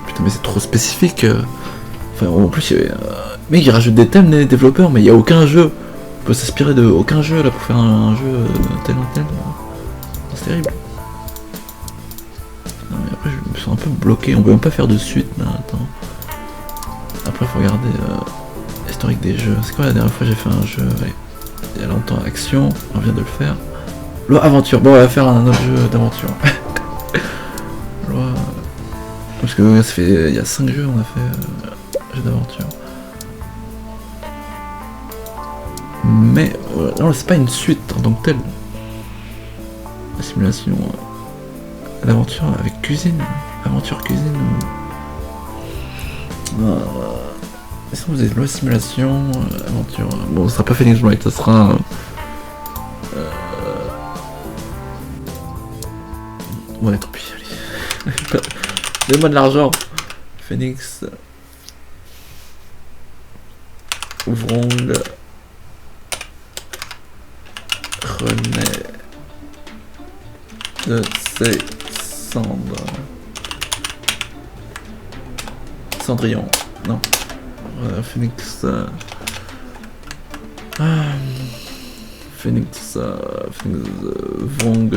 Putain, mais c'est trop spécifique. Enfin, en plus, mec, il rajoute des thèmes, les développeurs, mais il n'y a aucun jeu. On peut s'inspirer de aucun jeu là pour faire un jeu tel ou tel. C'est terrible. Non, mais après, je me sens un peu bloqué. On peut même pas faire de suite là. Attends. Après, faut regarder l'historique des jeux. C'est quoi la dernière fois que j'ai fait un jeu? Ouais. Il y a longtemps, action, on vient de le faire. Loi aventure, bon on va faire un autre jeu d'aventure. Loi... Parce que ça fait... il y a 5 jeux on a fait jeu d'aventure. Mais non, c'est pas une suite en tant que telle. La simulation... l'aventure avec cuisine. Aventure cuisine. Est-ce que vous avez loi simulation, aventure... Bon, ça sera pas Phoenix Wright, ça sera... Ouais, tant pis, allez. Donne-moi de l'argent. Phoenix... Vrong... René... de ses cendres... Cendrillon, non. Phoenix... Phoenix... Phoenix... Vrong...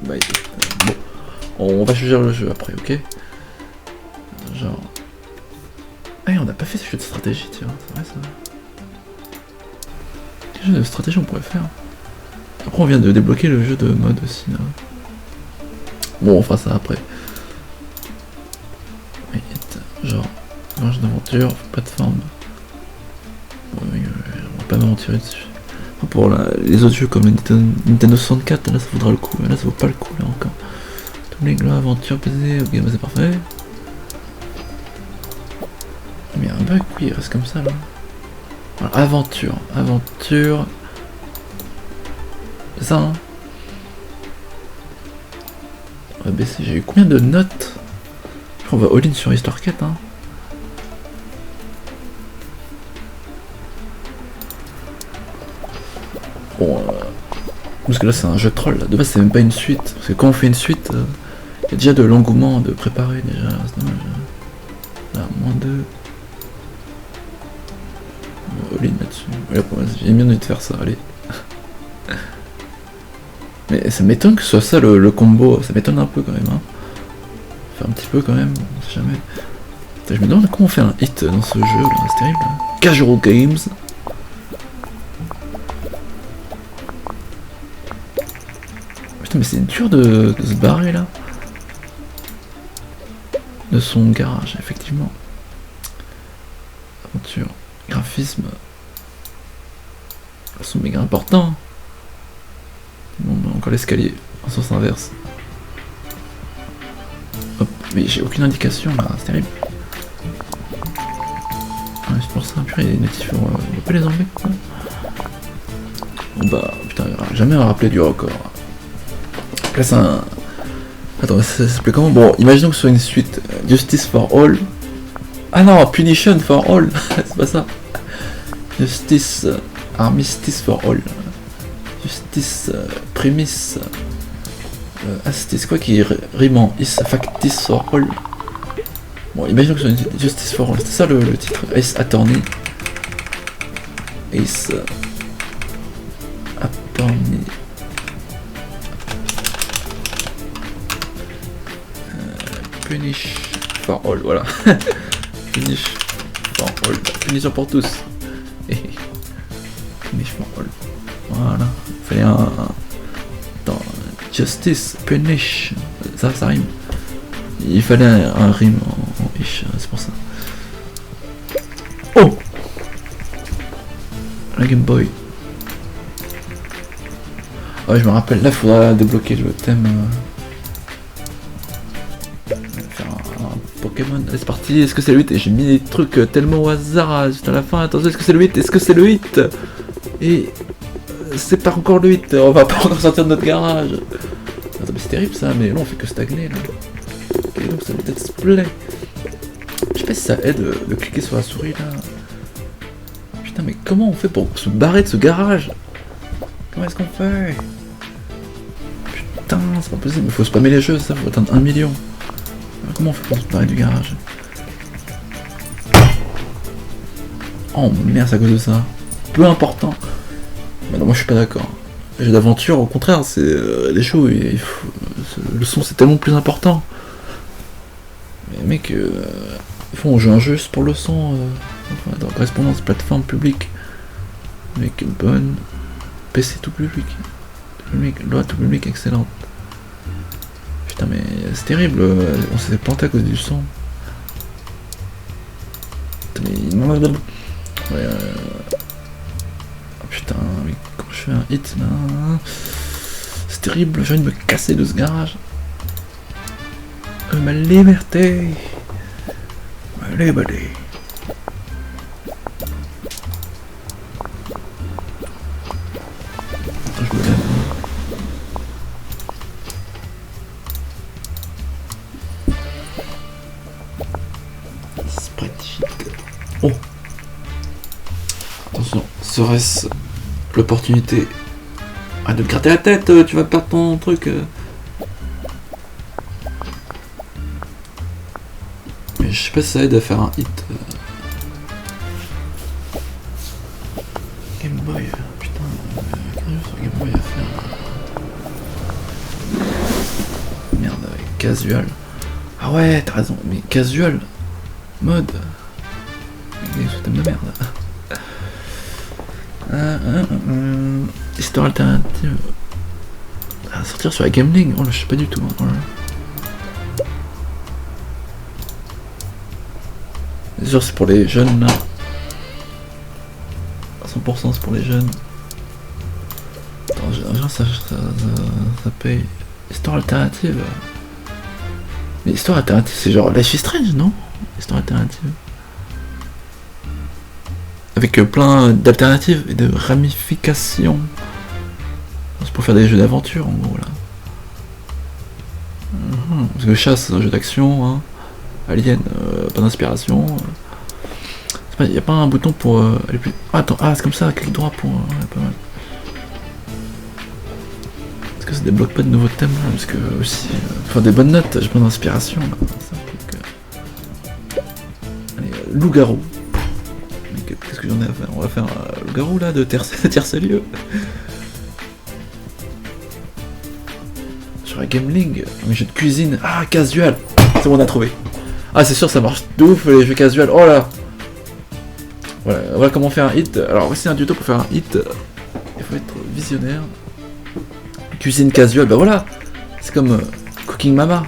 Bye. Bon, on va juger le jeu après, ok? Genre... Hey, on n'a pas fait ce jeu de stratégie, tiens, c'est vrai ça. Quel jeu de stratégie on pourrait faire? Après on vient de débloquer le jeu de mode aussi, là. Bon, on fera ça après. Genre, un jeu d'aventure, plateforme. Bon, on va pas m'aventurer dessus. Pour les autres jeux comme le Nintendo 64, là ça vaudra le coup, mais là ça vaut pas le coup là encore. Tous les gars, aventure, PC, ok, bah c'est parfait. Mais il y a un bug, oui, il reste comme ça là. Voilà, aventure. C'est ça, hein. On va baisser, j'ai eu combien de notes? Je crois qu'on va all-in sur Histoire 4, hein. Bon, parce que là c'est un jeu troll, là. De base c'est même pas une suite, parce que quand on fait une suite, il y a déjà de l'engouement de préparer déjà, c'est dommage. Là, -2. All-in là-dessus. J'ai bien envie de faire ça, allez. Mais ça m'étonne que ce soit ça le combo, ça m'étonne un peu quand même, hein. Enfin un petit peu quand même, on sait jamais. Putain, je me demande comment on fait un hit dans ce jeu là, c'est terrible. Hein. Casual Games. Putain mais c'est dur de se barrer là. De son garage, effectivement. Aventure. Graphisme. Ils sont méga importants. Bon, bah, encore l'escalier, en sens inverse. Hop, mais j'ai aucune indication là, c'est terrible. Ouais, c'est pour ça, purée, les notifs, on va pas les enlever quoi. Bon bah, putain, il aura jamais à rappeler du record. Là c'est un... Attends, ça s'appelait comment? Bon, imaginons que ce soit une suite. Justice for All. Ah non, Punition for All. C'est pas ça. Justice... Armistice for All. Justice... Premise... ah, c'était quoi qui rime en is factice for all? Bon, imaginons que ce soit une Justice for All. C'était ça le titre. Ace Attorney. Ace... Attorney... Punish for all, voilà. Punish for all. Punition pour tous. Punish for all. Voilà. Il fallait un... Attends, Justice, Punish. Ça rime. Il fallait un rime en ish, c'est pour ça. Oh! La Game Boy. Ah ouais, je me rappelle, là il faudra débloquer le thème. Faire un Pokémon. Allez, c'est parti, est-ce que c'est le 8? Et j'ai mis des trucs tellement au hasard juste à la fin. Attention, est-ce que c'est le 8? Est-ce que c'est le 8? Et c'est pas encore le 8, on va pas encore sortir de notre garage. Attends, mais c'est terrible ça, mais là on fait que stagner là. Ok, donc ça va peut-être se play. Je sais pas si ça aide de cliquer sur la souris là. Putain, mais comment on fait pour se barrer de ce garage? Comment est-ce qu'on fait? Putain, c'est pas possible, il faut spammer les jeux, ça, faut atteindre 1 million. Alors, comment on fait pour se barrer du garage? Oh merde, c'est à cause de ça. Peu important. Mais non, moi je suis pas d'accord. Les jeux d'aventure, au contraire, c'est les shows, le son c'est tellement plus important. Mais mec, on joue un jeu juste pour le son, enfin, dans correspondance plateforme publique. Mec, bonne. PC tout public. Loi tout public excellente. Putain, mais c'est terrible, on s'est planté à cause du son. Putain, mais... Ouais, oh, putain, mais quand je fais un hit là... C'est terrible, j'ai envie de me casser de ce garage. Ma liberté. Ma liberté. Je me lève. Spreadsheet. Oh. Attention, serait-ce l'opportunité de te gratter la tête, tu vas perdre ton truc. Mais je sais pas si ça aide à faire un hit. Game Boy, putain, sur Game Boy à faire. Merde, casual. Ah ouais, t'as raison, mais casual mode. Ce thème de merde. Histoire alternative. À sortir sur la Gameling. Oh là, je sais pas du tout. Oh là. Bien sûr, c'est pour les jeunes là. À 100% c'est pour les jeunes. Attends, ça paye. Histoire alternative. Mais histoire alternative, c'est genre Life is Strange, non? Histoire alternative. Avec plein d'alternatives et de ramifications. C'est pour faire des jeux d'aventure en gros là. Parce que chasse, c'est un jeu d'action, hein. Alien, pas d'inspiration. Il n'y a pas un bouton pour aller plus. Ah, attends, c'est comme ça, clic droit pour. Pas mal. Est-ce que ça débloque pas de nouveaux thèmes là? Parce que aussi. Faire des bonnes notes, j'ai pas d'inspiration. Allez, loup-garou. Qu'est-ce que j'en ai à faire? On va faire un loup-garou là de tiers-lieu. Sur la Gameling, un jeu de cuisine. Ah, casual. C'est bon, on a trouvé. Ah, c'est sûr, ça marche de ouf les jeux casual. Oh là. Voilà comment faire un hit. Alors voici un tuto pour faire un hit. Il faut être visionnaire. Cuisine casual, bah voilà. C'est comme Cooking Mama.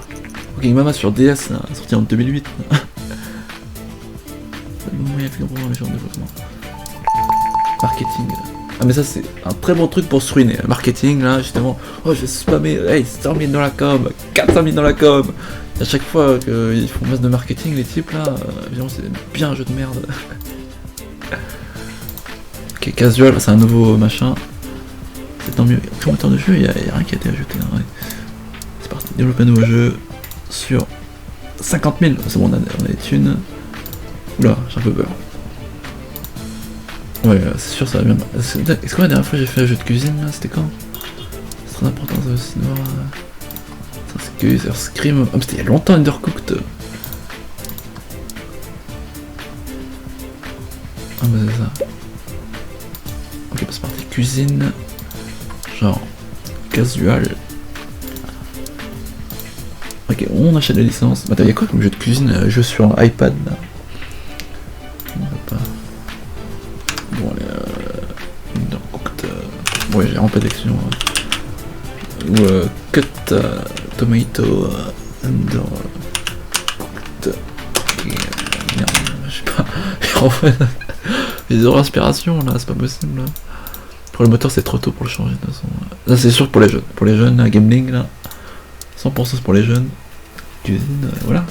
Cooking Mama sur DS, là, sorti en 2008. Marketing. Ah mais ça c'est un très bon truc pour se ruiner. Marketing là justement. Oh je vais spammer. Hey 100 000 dans la com. 400 000 dans la com. Et à chaque fois qu'ils font masse de marketing les types là. Évidemment c'est bien un jeu de merde. Ok, casual, c'est un nouveau machin. C'est tant mieux. Après, moteur de jeu, il y a rien qui a été ajouté. Hein, ouais. C'est parti, développer un nouveau jeu sur 50 000. C'est bon, on a les thunes. Oula, j'ai un peu peur. Ouais, c'est sûr, ça va bien. Est-ce que la dernière fois j'ai fait un jeu de cuisine là, c'était quand? C'est très important ça aussi de voir. Scream. Oh, c'était il y a longtemps, Undercooked. Ah, bah c'est ça. Ok, c'est parti. Cuisine. Genre. Casual. Ok, on achète la licence. Attends, y'a quoi comme jeu de cuisine? Jeu sur iPad là. On va pas. Bon, allez. Undercooked. Ouais, j'ai vraiment pas d'action. Ou cut tomato undercooked. Merde, je sais pas. En fait, les heures d'inspiration là, c'est pas possible. Là. Pour le moteur, c'est trop tôt pour le changer de toute façon. Là, c'est sûr pour les jeunes. Pour les jeunes, la Gameling là. 100% c'est pour les jeunes. Cuisine, voilà.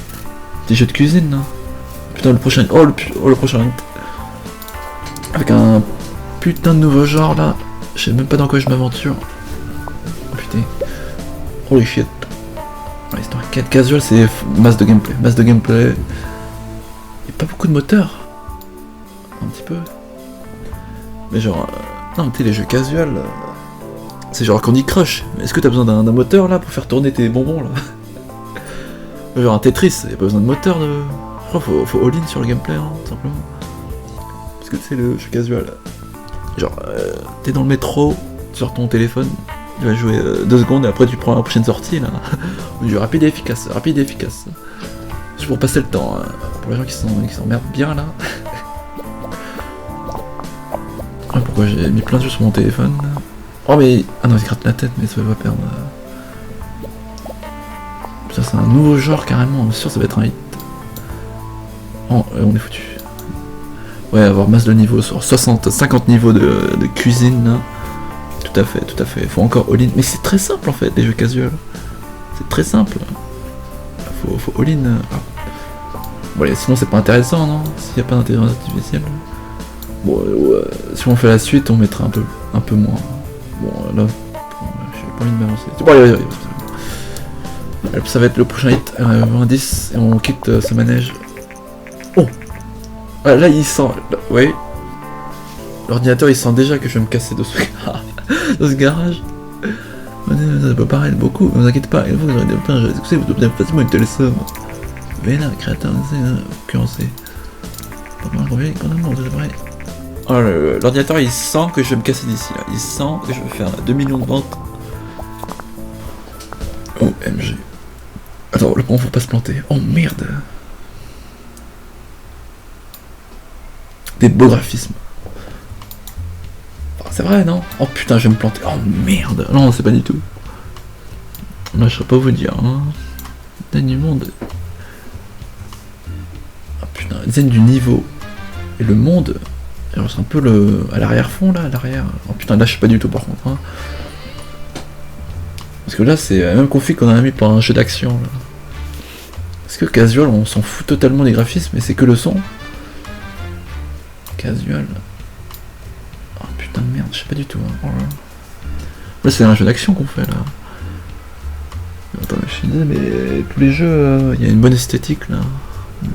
Des jeux de cuisine là. Putain, le prochain. Oh, le prochain. Avec un putain de nouveau genre là. Je sais même pas dans quoi je m'aventure. Oh putain. Holy shit. Ouais, histoire 4 casual, c'est masse de gameplay. Masse de gameplay. Et pas beaucoup de moteurs. Un petit peu. Mais genre. Non, tu sais, les jeux casual. C'est genre Candy Crush. Est-ce que t'as besoin d'un moteur là pour faire tourner tes bonbons là? Genre un Tetris, y'a pas besoin de moteur de. Je crois faut all-in sur le gameplay, hein, tout simplement. Parce que c'est le jeu casual. Genre, t'es dans le métro, tu sors ton téléphone, tu vas jouer 2 secondes et après tu prends la prochaine sortie là. Du rapide et efficace, rapide et efficace. Juste pour passer le temps, hein. Pour les gens qui s'emmerdent bien là. Ouais, pourquoi j'ai mis plein de jeux sur mon téléphone là. Oh mais. Ah non, il se gratte la tête, mais ça va pas perdre. Ça c'est un nouveau genre carrément, je suis sûr ça va être un hit. Oh, on est foutu. Ouais, avoir masse de niveaux, sur 50 niveaux de cuisine là. Tout à fait. Faut encore all-in. Mais c'est très simple en fait, les jeux casual. C'est très simple. Faut all-in. Bon, allez, sinon c'est pas intéressant, non? S'il n'y a pas d'intelligence artificielle. Bon, si on fait la suite, on mettra un peu moins. Bon, là, j'ai pas envie de m'avancer. Bon, allez. Ça va être le prochain hit, 20 et on quitte ce manège. Oh! Ah, là, il sent. Là, ouais. L'ordinateur, il sent déjà que je vais me casser de ce garage. Ça peut paraître beaucoup, ne vous inquiétez pas, il faut que vous aurez développé un jeu. Écoutez, vous obtenez facilement une télésomme. Mais là, créateur, concurrencé. Pas mal revenu, quand même, c'est pareil. Oh, l'ordinateur, il sent que je vais me casser d'ici là. Il sent que je vais faire 2 millions de ventes. OMG. Attends, le point, faut pas se planter. Oh merde. Des beaux graphismes. Oh, c'est vrai, non? Oh putain, je vais me planter. Oh merde. Non, c'est pas du tout. Là, je saurais pas vous dire. Hein. Dernier monde. Oh putain, dizaine du niveau. Et le monde. C'est un peu à l'arrière-fond, là, à l'arrière. Oh putain, là, je sais pas du tout, par contre. Hein. Parce que là, c'est la même config qu'on a mis pour un jeu d'action. Parce que casual, on s'en fout totalement des graphismes, mais c'est que le son. Casual. Oh putain de merde, je sais pas du tout. Hein. Oh là, c'est un jeu d'action qu'on fait là. Attends, je suis désolé, mais tous les jeux, il y a une bonne esthétique là.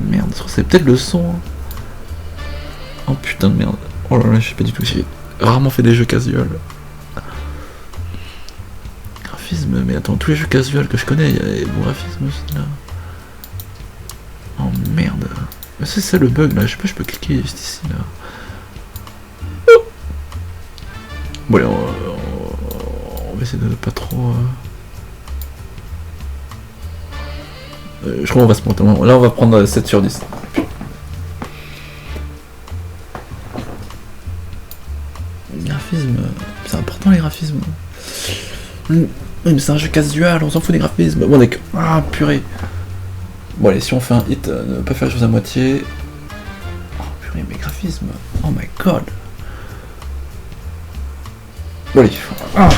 Merde, c'est peut-être le son. Hein. Oh putain de merde. Oh là là, je sais pas du tout. J'ai rarement fait des jeux casual. Graphisme, mais attends, tous les jeux casual que je connais, il y a des bons graphismes aussi là. Oh merde. Mais c'est ça le bug là, je sais pas, je peux cliquer juste ici là. Bon allez, on va essayer de pas trop... je crois qu'on va se monter. Là on va prendre 7 sur 10. Graphisme, c'est important les graphismes. Oui mais c'est un jeu casual, on s'en fout des graphismes. Bon d'accord. Ah purée. Bon allez, si on fait un hit, ne pas faire les choses à moitié. Oh purée, mes graphismes. Oh my god. Bon allez. Ah.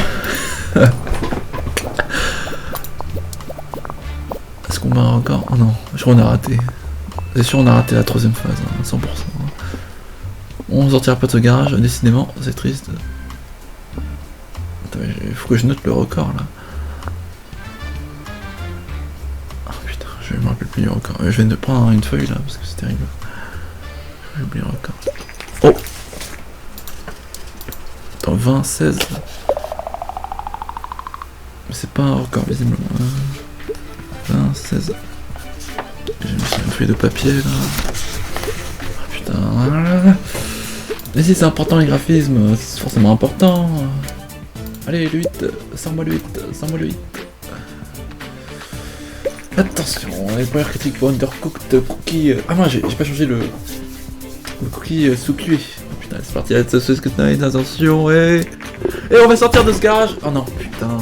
Est-ce qu'on va encore? Oh non, je crois qu'on a raté. C'est sûr on a raté la 3ème phase, hein, 100%. On sortira pas de ce garage, décidément, c'est triste. Attends, il faut que je note le record là. Oh putain, je me rappelle plus du record. Je viens de prendre une feuille là parce que c'est terrible. J'ai oublié le record. Oh! Attends, 20, 16. Mais c'est pas un record visiblement. 20, 16. J'ai mis sur une feuille de papier là. Oh putain. Mais si c'est important les graphismes, c'est forcément important. Allez, le 8, sors-moi le 8, sors-moi le 8. Attention, les premières critiques pour Undercooked Cookie. Ah non, j'ai pas changé le cookie sous cuit. Oh putain, c'est parti, c'est que t'as une attention, et on va sortir de ce garage. Oh non, putain.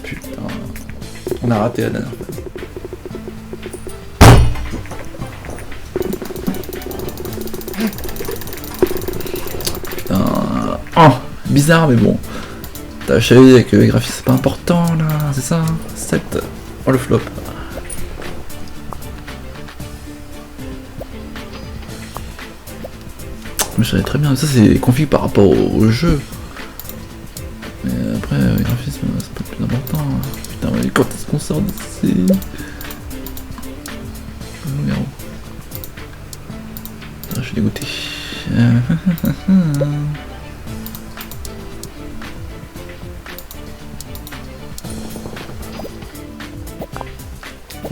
Putain. On a raté la dernière fois. Putain. Oh, bizarre, mais bon. T'as achevé que les graphismes c'est pas important là, c'est ça, 7. Oh le flop. Mais je savais très bien, ça c'est config par rapport au jeu. Mais après, les graphismes c'est pas le plus important. Putain, mais quand est-ce qu'on sort d'ici? Je suis dégoûté.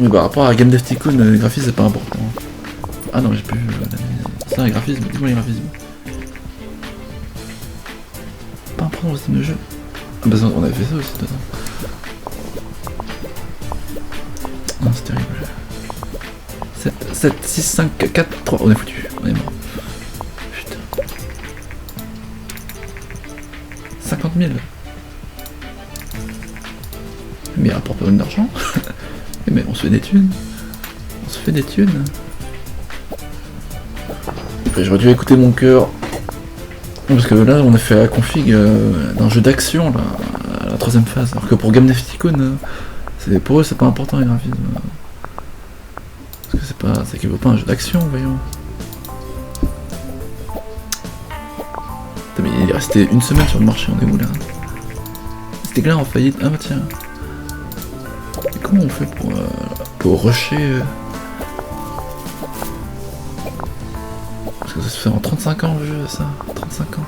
Mais par rapport à Game Dev Tycoon, les graphismes c'est pas important. Ah non, j'ai plus vu. Ça, les graphismes, dis-moi les graphismes. Pas important dans le système de jeu. Ah bah on avait fait ça aussi, de toute façon. Non, c'est terrible. 7, 6, 5, 4, 3, on est foutu, on est mort. Putain. 50 000. Mais il rapporte pas d'argent. Mais on se fait des thunes. On se fait des thunes. J'aurais dû écouter mon cœur. Parce que là, on a fait la config d'un jeu d'action, là, à la 3ème phase. Alors que pour Game Dev Tycoon, pour eux, c'est pas important les graphismes. Parce que c'est pas. Ça équivaut pas à un jeu d'action, voyons. Putain, mais il est resté une semaine sur le marché, on est où là? C'était clair en faillite. Ah bah tiens. Et comment on fait pour rusher Parce que ça se fait en 35 ans le jeu, ça. 35 ans.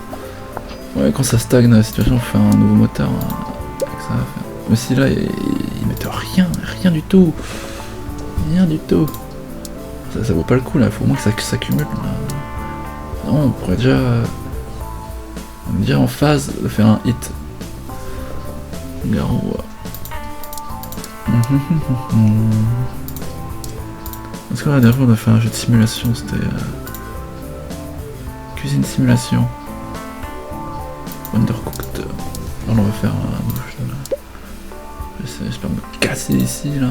Ouais, quand ça stagne la situation, on fait un nouveau moteur. Avec ça. Mais si là, ils mettent rien du tout. Rien du tout. Ça vaut pas le coup là, faut au moins que ça s'accumule. Non, on pourrait déjà en phase de faire un hit. Garou. Parce que la dernière fois on a fait un jeu de simulation, c'était cuisine simulation. Undercooked. Alors on va faire un nouveau jeu là. J'espère me casser ici là.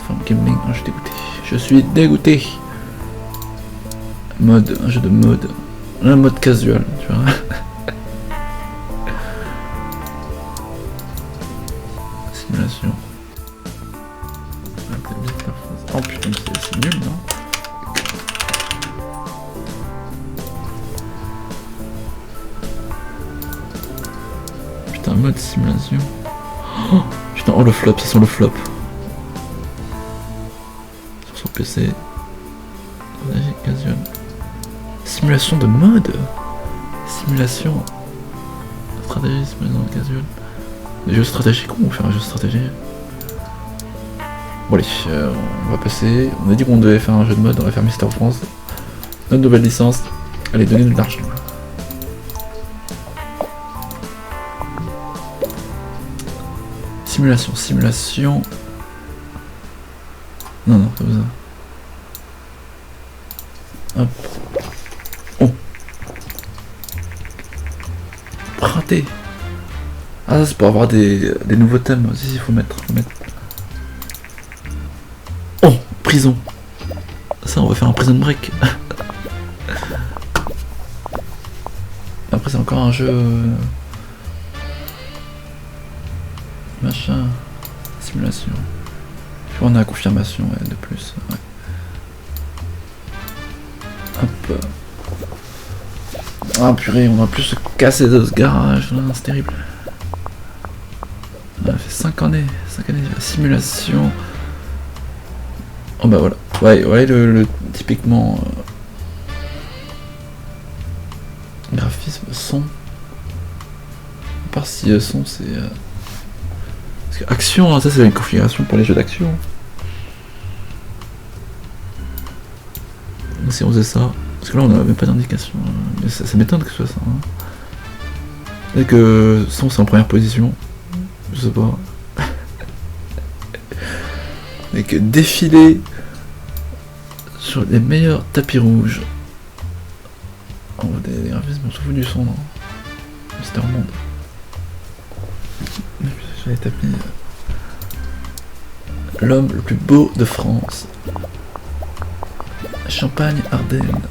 Farm gaming, je suis dégoûté. Je suis dégoûté. Mode, un jeu de mode. Un mode casual, tu vois. Simulation. Oh putain, c'est nul, non? Putain, mode simulation. Oh, putain, oh le flop, ça sent le flop. Sur son PC. Casual. Simulation de mode. Simulation. Stratégie, simulation casual. Des jeux stratégiques, comment on fait un jeu de stratégie? Bon allez, on va passer. On a dit qu'on devait faire un jeu de mode, on va faire Mister France. Notre nouvelle licence. Allez, donnez-nous de l'argent. Simulation. Non, pas besoin. Hop. Oh. Raté. Ah ça c'est pour avoir des nouveaux thèmes aussi, il faut mettre. Oh, prison. Ça on va faire un prison break. Après c'est encore un jeu machin. Simulation. Puis on a la confirmation de plus. Ouais. Hop. Ah purée, on va plus se casser de ce garage là, c'est terrible. On a fait 5 années de simulation. Oh bah voilà. Ouais, le typiquement graphisme, son. À part si son c'est. Parce que action, hein, ça c'est une configuration pour les jeux d'action. Si on faisait ça. Parce que là on n'a même pas d'indication. Mais ça m'étonne que ce soit ça. Hein. Et que son c'est en première position. Je sais pas. Et que défiler sur les meilleurs tapis rouges. On voit des graphismes, on se fout du son, non? Mister Monde. J'avais tapé l'homme le plus beau de France. Champagne Ardennes.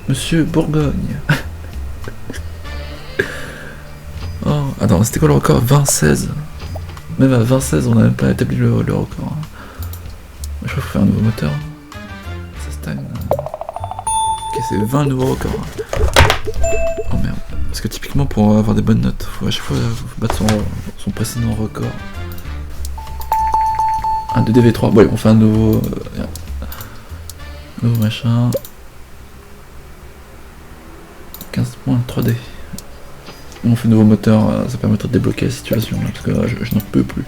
Monsieur Bourgogne. Oh, attends, c'était quoi le record? 20-16. Même à 20-16, on n'a même pas établi le record. Je crois qu'il faut faire un nouveau moteur. Ça stagne. Ok, c'est 20 nouveaux records. Oh merde. Parce que typiquement, pour avoir des bonnes notes, faut à chaque fois faut battre son précédent record. Un 2DV3. Bon, on fait un nouveau machin. 15 points 3D. On fait nouveau moteur, ça permettra de débloquer la situation là, parce que là, je n'en peux plus.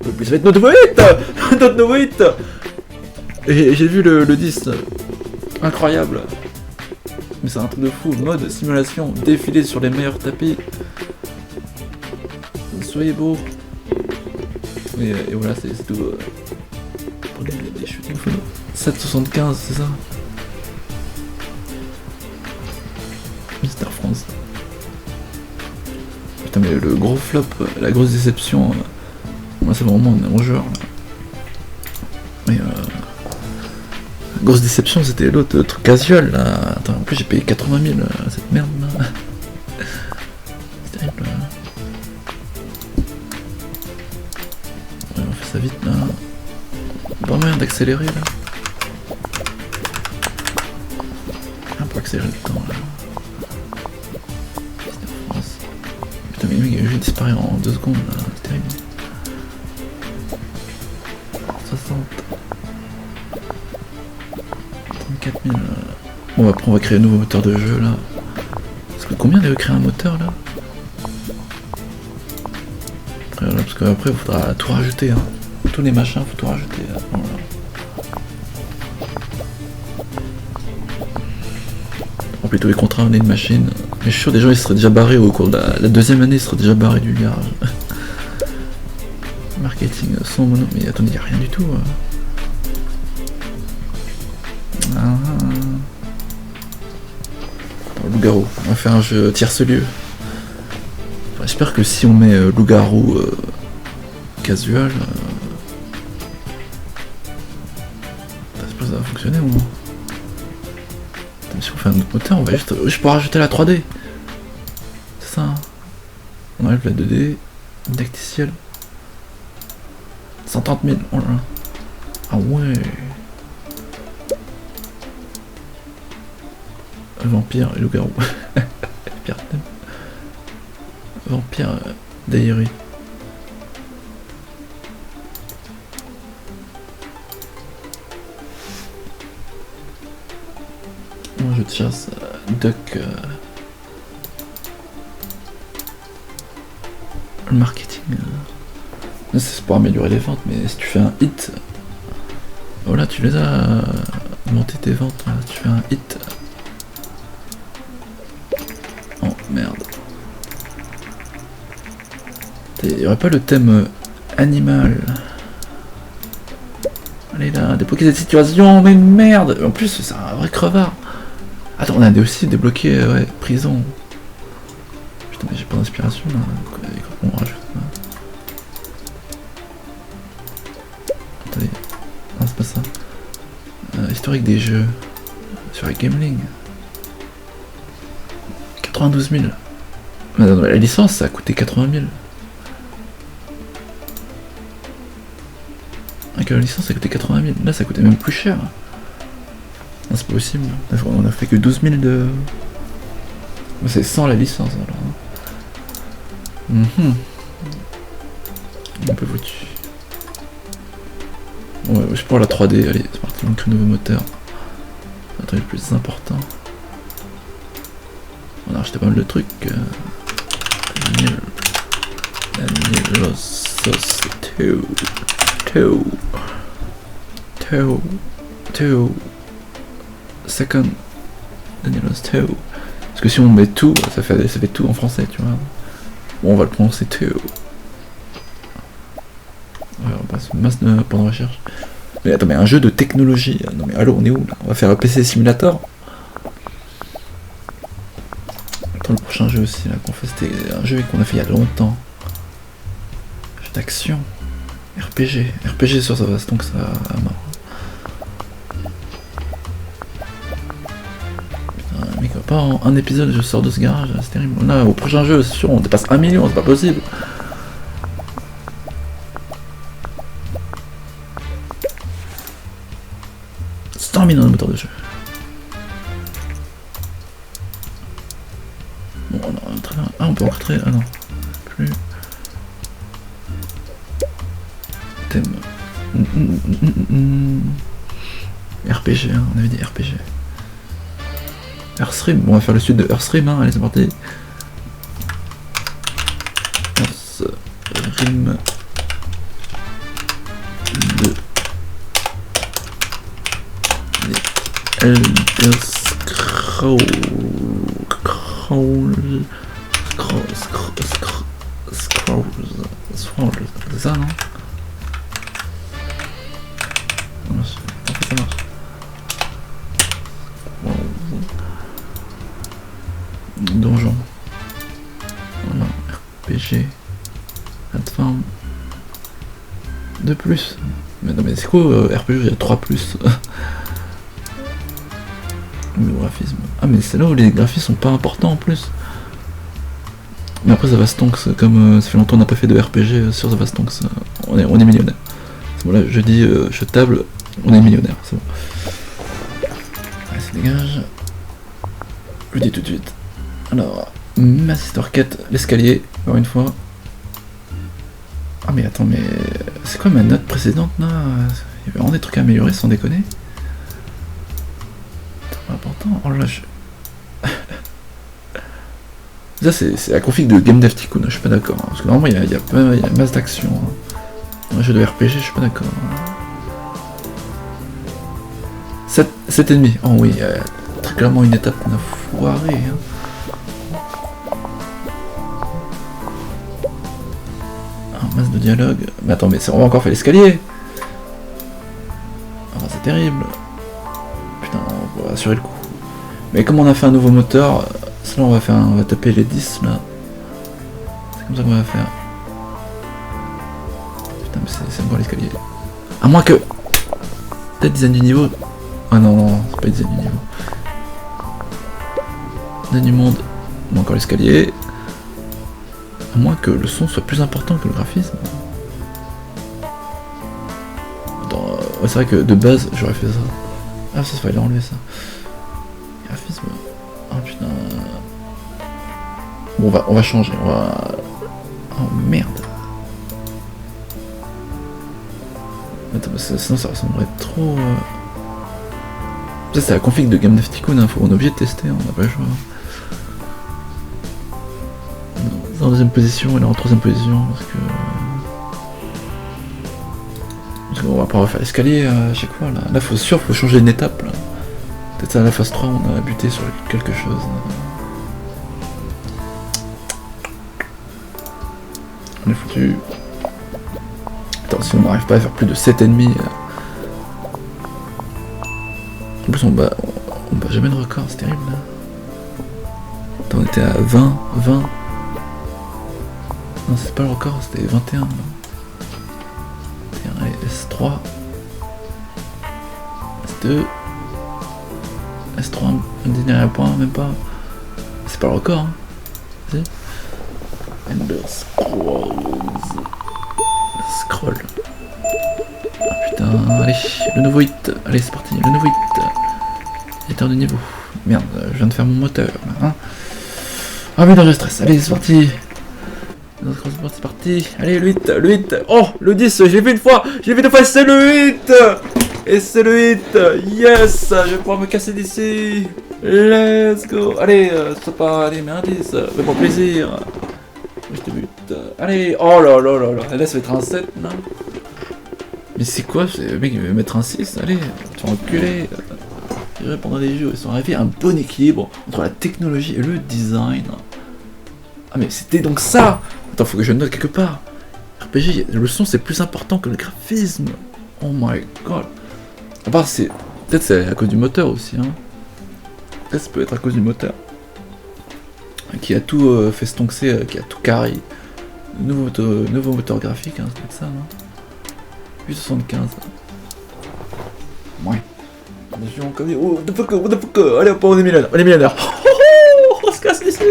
Ça va être notre nouveau hit. Notre nouveau hit. Et j'ai vu le 10. Incroyable. Mais c'est un truc de fou. Mode simulation, défiler sur les meilleurs tapis. Soyez beaux. Et voilà, c'est tout. Pour des shooting photos. 7,75, c'est ça? Mister France. Putain, mais le gros flop, la grosse déception, moi c'est vraiment un joueur. Mais grosse déception, c'était l'autre truc casual là. Attends, en plus j'ai payé 80 000 cette merde là. C'est terrible. Ouais, on fait ça vite là. Pas moyen d'accélérer là. Un peu accélérer le temps là. Putain, mais le mec, il disparaît en 2 secondes là, c'est terrible. 60. 34 000. Bon, après, on va créer un nouveau moteur de jeu là. Ça coûte combien de créer un moteur là? Parce qu'après, il faudra tout rajouter. Hein. Tous les machins, faut tout rajouter. Voilà. On va plutôt les contrats, on est une machine. Mais je suis sûr des gens ils seraient déjà barrés au cours de la deuxième année, ils seraient déjà barrés du garage. Marketing sans mono, mais attendez, il n'y a rien du tout. Loup-garou, on va faire un jeu tierce-lieu. Enfin, j'espère que si on met loup-garou casual, ça va fonctionner au moins. Si on fait un autre moteur, on va juste pouvoir rajouter la 3D. C'est ça. Hein. On enlève la 2D. Didacticiel. 130 000. Oh là là. Ah ouais. Vampire et loup-garou. Pire thème. Vampire d'aérie. Un jeu de chasse, duck. Le marketing. C'est pour améliorer les ventes, mais si tu fais un hit. Voilà, tu les as monté tes ventes. Là, tu fais un hit. Oh merde. Il n'y aurait pas le thème animal. Allez là, débloquer cette situation, mais merde. En plus, c'est un vrai crevard. Attends, on a aussi débloqué, ouais, prison. Putain, mais j'ai pas d'inspiration là. On rajoute là. Attendez. Non, c'est pas ça. Historique des jeux. Sur la Gameling. 92 000. Mais non, la licence, ça a coûté 80 000. Avec la licence, ça a coûté 80 000. Là, ça coûtait même plus cher. c'est pas possible. On a fait que 12 000 de... C'est sans la licence alors. Un peu foutu. Ouais, je prends la 3D, allez, c'est parti, on crée un nouveau moteur. C'est un truc le plus important. On a acheté pas mal de trucs. Second Daniel's Teo. Parce que si on met tout, ça fait tout en français, tu vois. Bon, on va le prononcer Teo. Ouais, on passe masse de pendant recherche. Mais attends, mais un jeu de technologie. Non mais allô, on est où là? On va faire un PC Simulator. Attends, le prochain jeu aussi là qu'on fait, c'était un jeu qu'on a fait il y a longtemps. Jeu d'action. RPG. RPG sur ça va, donc ça à mort. Putain, mec, pas en un épisode je sors de ce garage, c'est terrible. Là, au prochain jeu, c'est sûr, on dépasse 1 million, c'est pas possible. C'est 100 000 dans le moteur de jeu. Bon, on a très bien. Ah, on peut encore très. Ah non. Plus. Thème. RPG, hein, on avait dit RPG. Earthstream, bon, on va faire le sud de Earthstream, hein, allez c'est parti. Earthstream 2. Elder Scrolls. C'est ça, non? Ça marche. Donjon. Voilà, RPG. Plateforme. 2 plus. Mais non mais c'est quoi RPG, il y a 3 plus. Le graphisme. Ah mais c'est là où les graphismes sont pas importants en plus. Mais après Zavastonks, comme ça fait longtemps qu'on n'a pas fait de RPG sur Zavastonks, on est millionnaire. C'est bon là je dis je table, on est millionnaire, c'est bon. Allez ça dégage. Je le dis tout de suite. Alors, ma sister quête, l'escalier, encore une fois. Ah mais attends mais c'est quoi ma note précédente là? Il y avait vraiment des trucs à améliorer sans déconner. Important. Oh là, ça c'est la config de Game Dev Tycoon, je suis pas d'accord. Hein, parce que normalement il y a masse d'action. Hein. Dans un jeu de RPG, je suis pas d'accord. Hein. 7,5. Oh oui, il y a très clairement une étape qu'on a foirée. Hein. Ah, masse de dialogue. Mais attends, mais on va encore faire l'escalier. Ah, c'est terrible. Putain, on va assurer le coup. Mais comme on a fait un nouveau moteur, là on va taper les 10 là. C'est comme ça qu'on va faire. Putain mais c'est encore l'escalier. À moins que... Peut-être design du niveau. Ah non, c'est pas design du niveau. Design du monde. Bon, encore l'escalier. À moins que le son soit plus important que le graphisme. Attends, ouais, c'est vrai que de base j'aurais fait ça. Ah ça fallait enlever ça. Graphisme. Oh putain. Bon, on va changer. Oh merde. Attends, sinon ça ressemblerait trop. Ça c'est la config de Game Dev Tycoon, hein. On est obligé de tester, on n'a pas le choix. Non, en deuxième position, elle est en troisième position parce qu'on va pas refaire l'escalier à chaque fois là. Là faut changer une étape là. Peut-être à la phase 3 on a buté sur quelque chose. On est foutu. Attends, si on n'arrive pas à faire plus de 7,5. En plus on bat jamais de record, c'est terrible là. Attends, on était à 20. Non c'est pas le record, c'était 21 là. Allez, S3. S2. S3, un dernier point, même pas. C'est pas le record, hein. Si. Elder Scroll. Ah putain, allez, le nouveau hit. Allez, c'est parti, le nouveau hit. éditeur de niveau. Merde, je viens de faire mon moteur. Hein. Ah mais non, je stresse. Allez, c'est parti. C'est parti. Allez, le 8, le 8. Oh, le 10, je l'ai fait une fois. Je l'ai fait deux fois, c'est le 8. Et c'est le 8. Yes, je vais pouvoir me casser d'ici. Let's go. Allez, c'est pas... Allez, mais un 10. Fais-moi plaisir. Je te bute. Allez. Oh là là là là. Là, ça va être un 7, non? Mais c'est quoi? Le mec, il veut mettre un 6. Allez, tu vas enculer. Pendant les jeux, ils sont arrivés à un bon équilibre entre la technologie et le design. Ah mais c'était donc ça. Attends, faut que je le note quelque part. RPG, le son c'est plus important que le graphisme. Oh my god. À part c'est... Peut-être c'est à cause du moteur aussi, hein. Peut-être ça peut être à cause du moteur. Qui a tout fait stoncer, qui a tout carré. Nouveau moteur graphique, hein, c'est peut-être ça, non? 875. Ouais. Oh, what the fuck, allez hop, on est millionnaire. On se casse d'ici.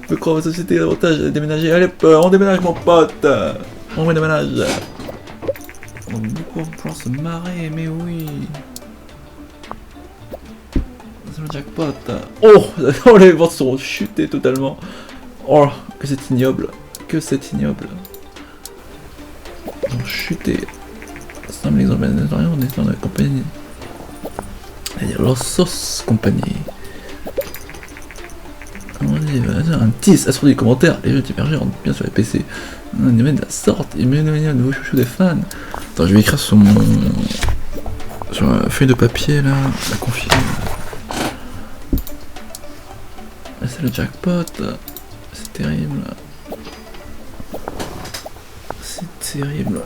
Je crois que la société a l'avantage de déménager. Allez hop, on déménage mon pote. On déménage. On va beaucoup pouvoir se marrer, mais oui. C'est le jackpot. Oh, les ventes sont chutées totalement. Oh, que c'est ignoble. Que c'est ignoble. Ils ont chuté. C'est un exemple d'intérieur, on est dans la compagnie. C'est-à-dire leur sauce compagnie. Comment on dit, un 10, assuré des commentaires, les jeux divergents rentrent bien sur les PC. Un événement de la sorte, il met un nouveau chouchou des fans. Attends, je vais écrire sur mon... sur la feuille de papier là, la confier. C'est le jackpot, c'est terrible. C'est terrible.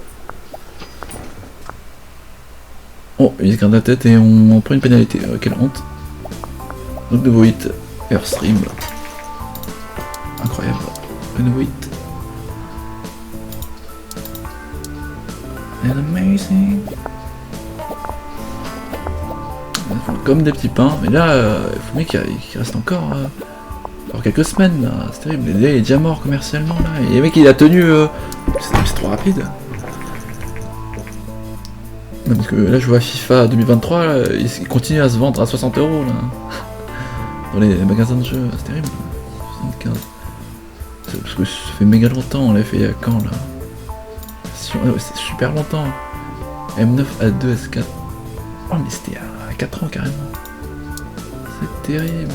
Oh, il se garde la tête et on prend une pénalité. Quelle honte. Donc nouveau hit. Airstream. Incroyable. Le nouveau hit. And amazing. Comme des petits pains. Mais là, il faut bien qu'il reste encore quelques semaines. C'est terrible. Il est déjà mort commercialement là. Et le mec il a tenu... c'est trop rapide. Non, parce que là je vois FIFA 2023, là, il continue à se vendre à 60 € là. Dans les magasins de jeux, c'est terrible. 75. Parce que ça fait méga longtemps, on l'a fait il y a quand là? C'est super longtemps. M9 A2 S4. Oh mais c'était à 4 ans carrément. C'est terrible.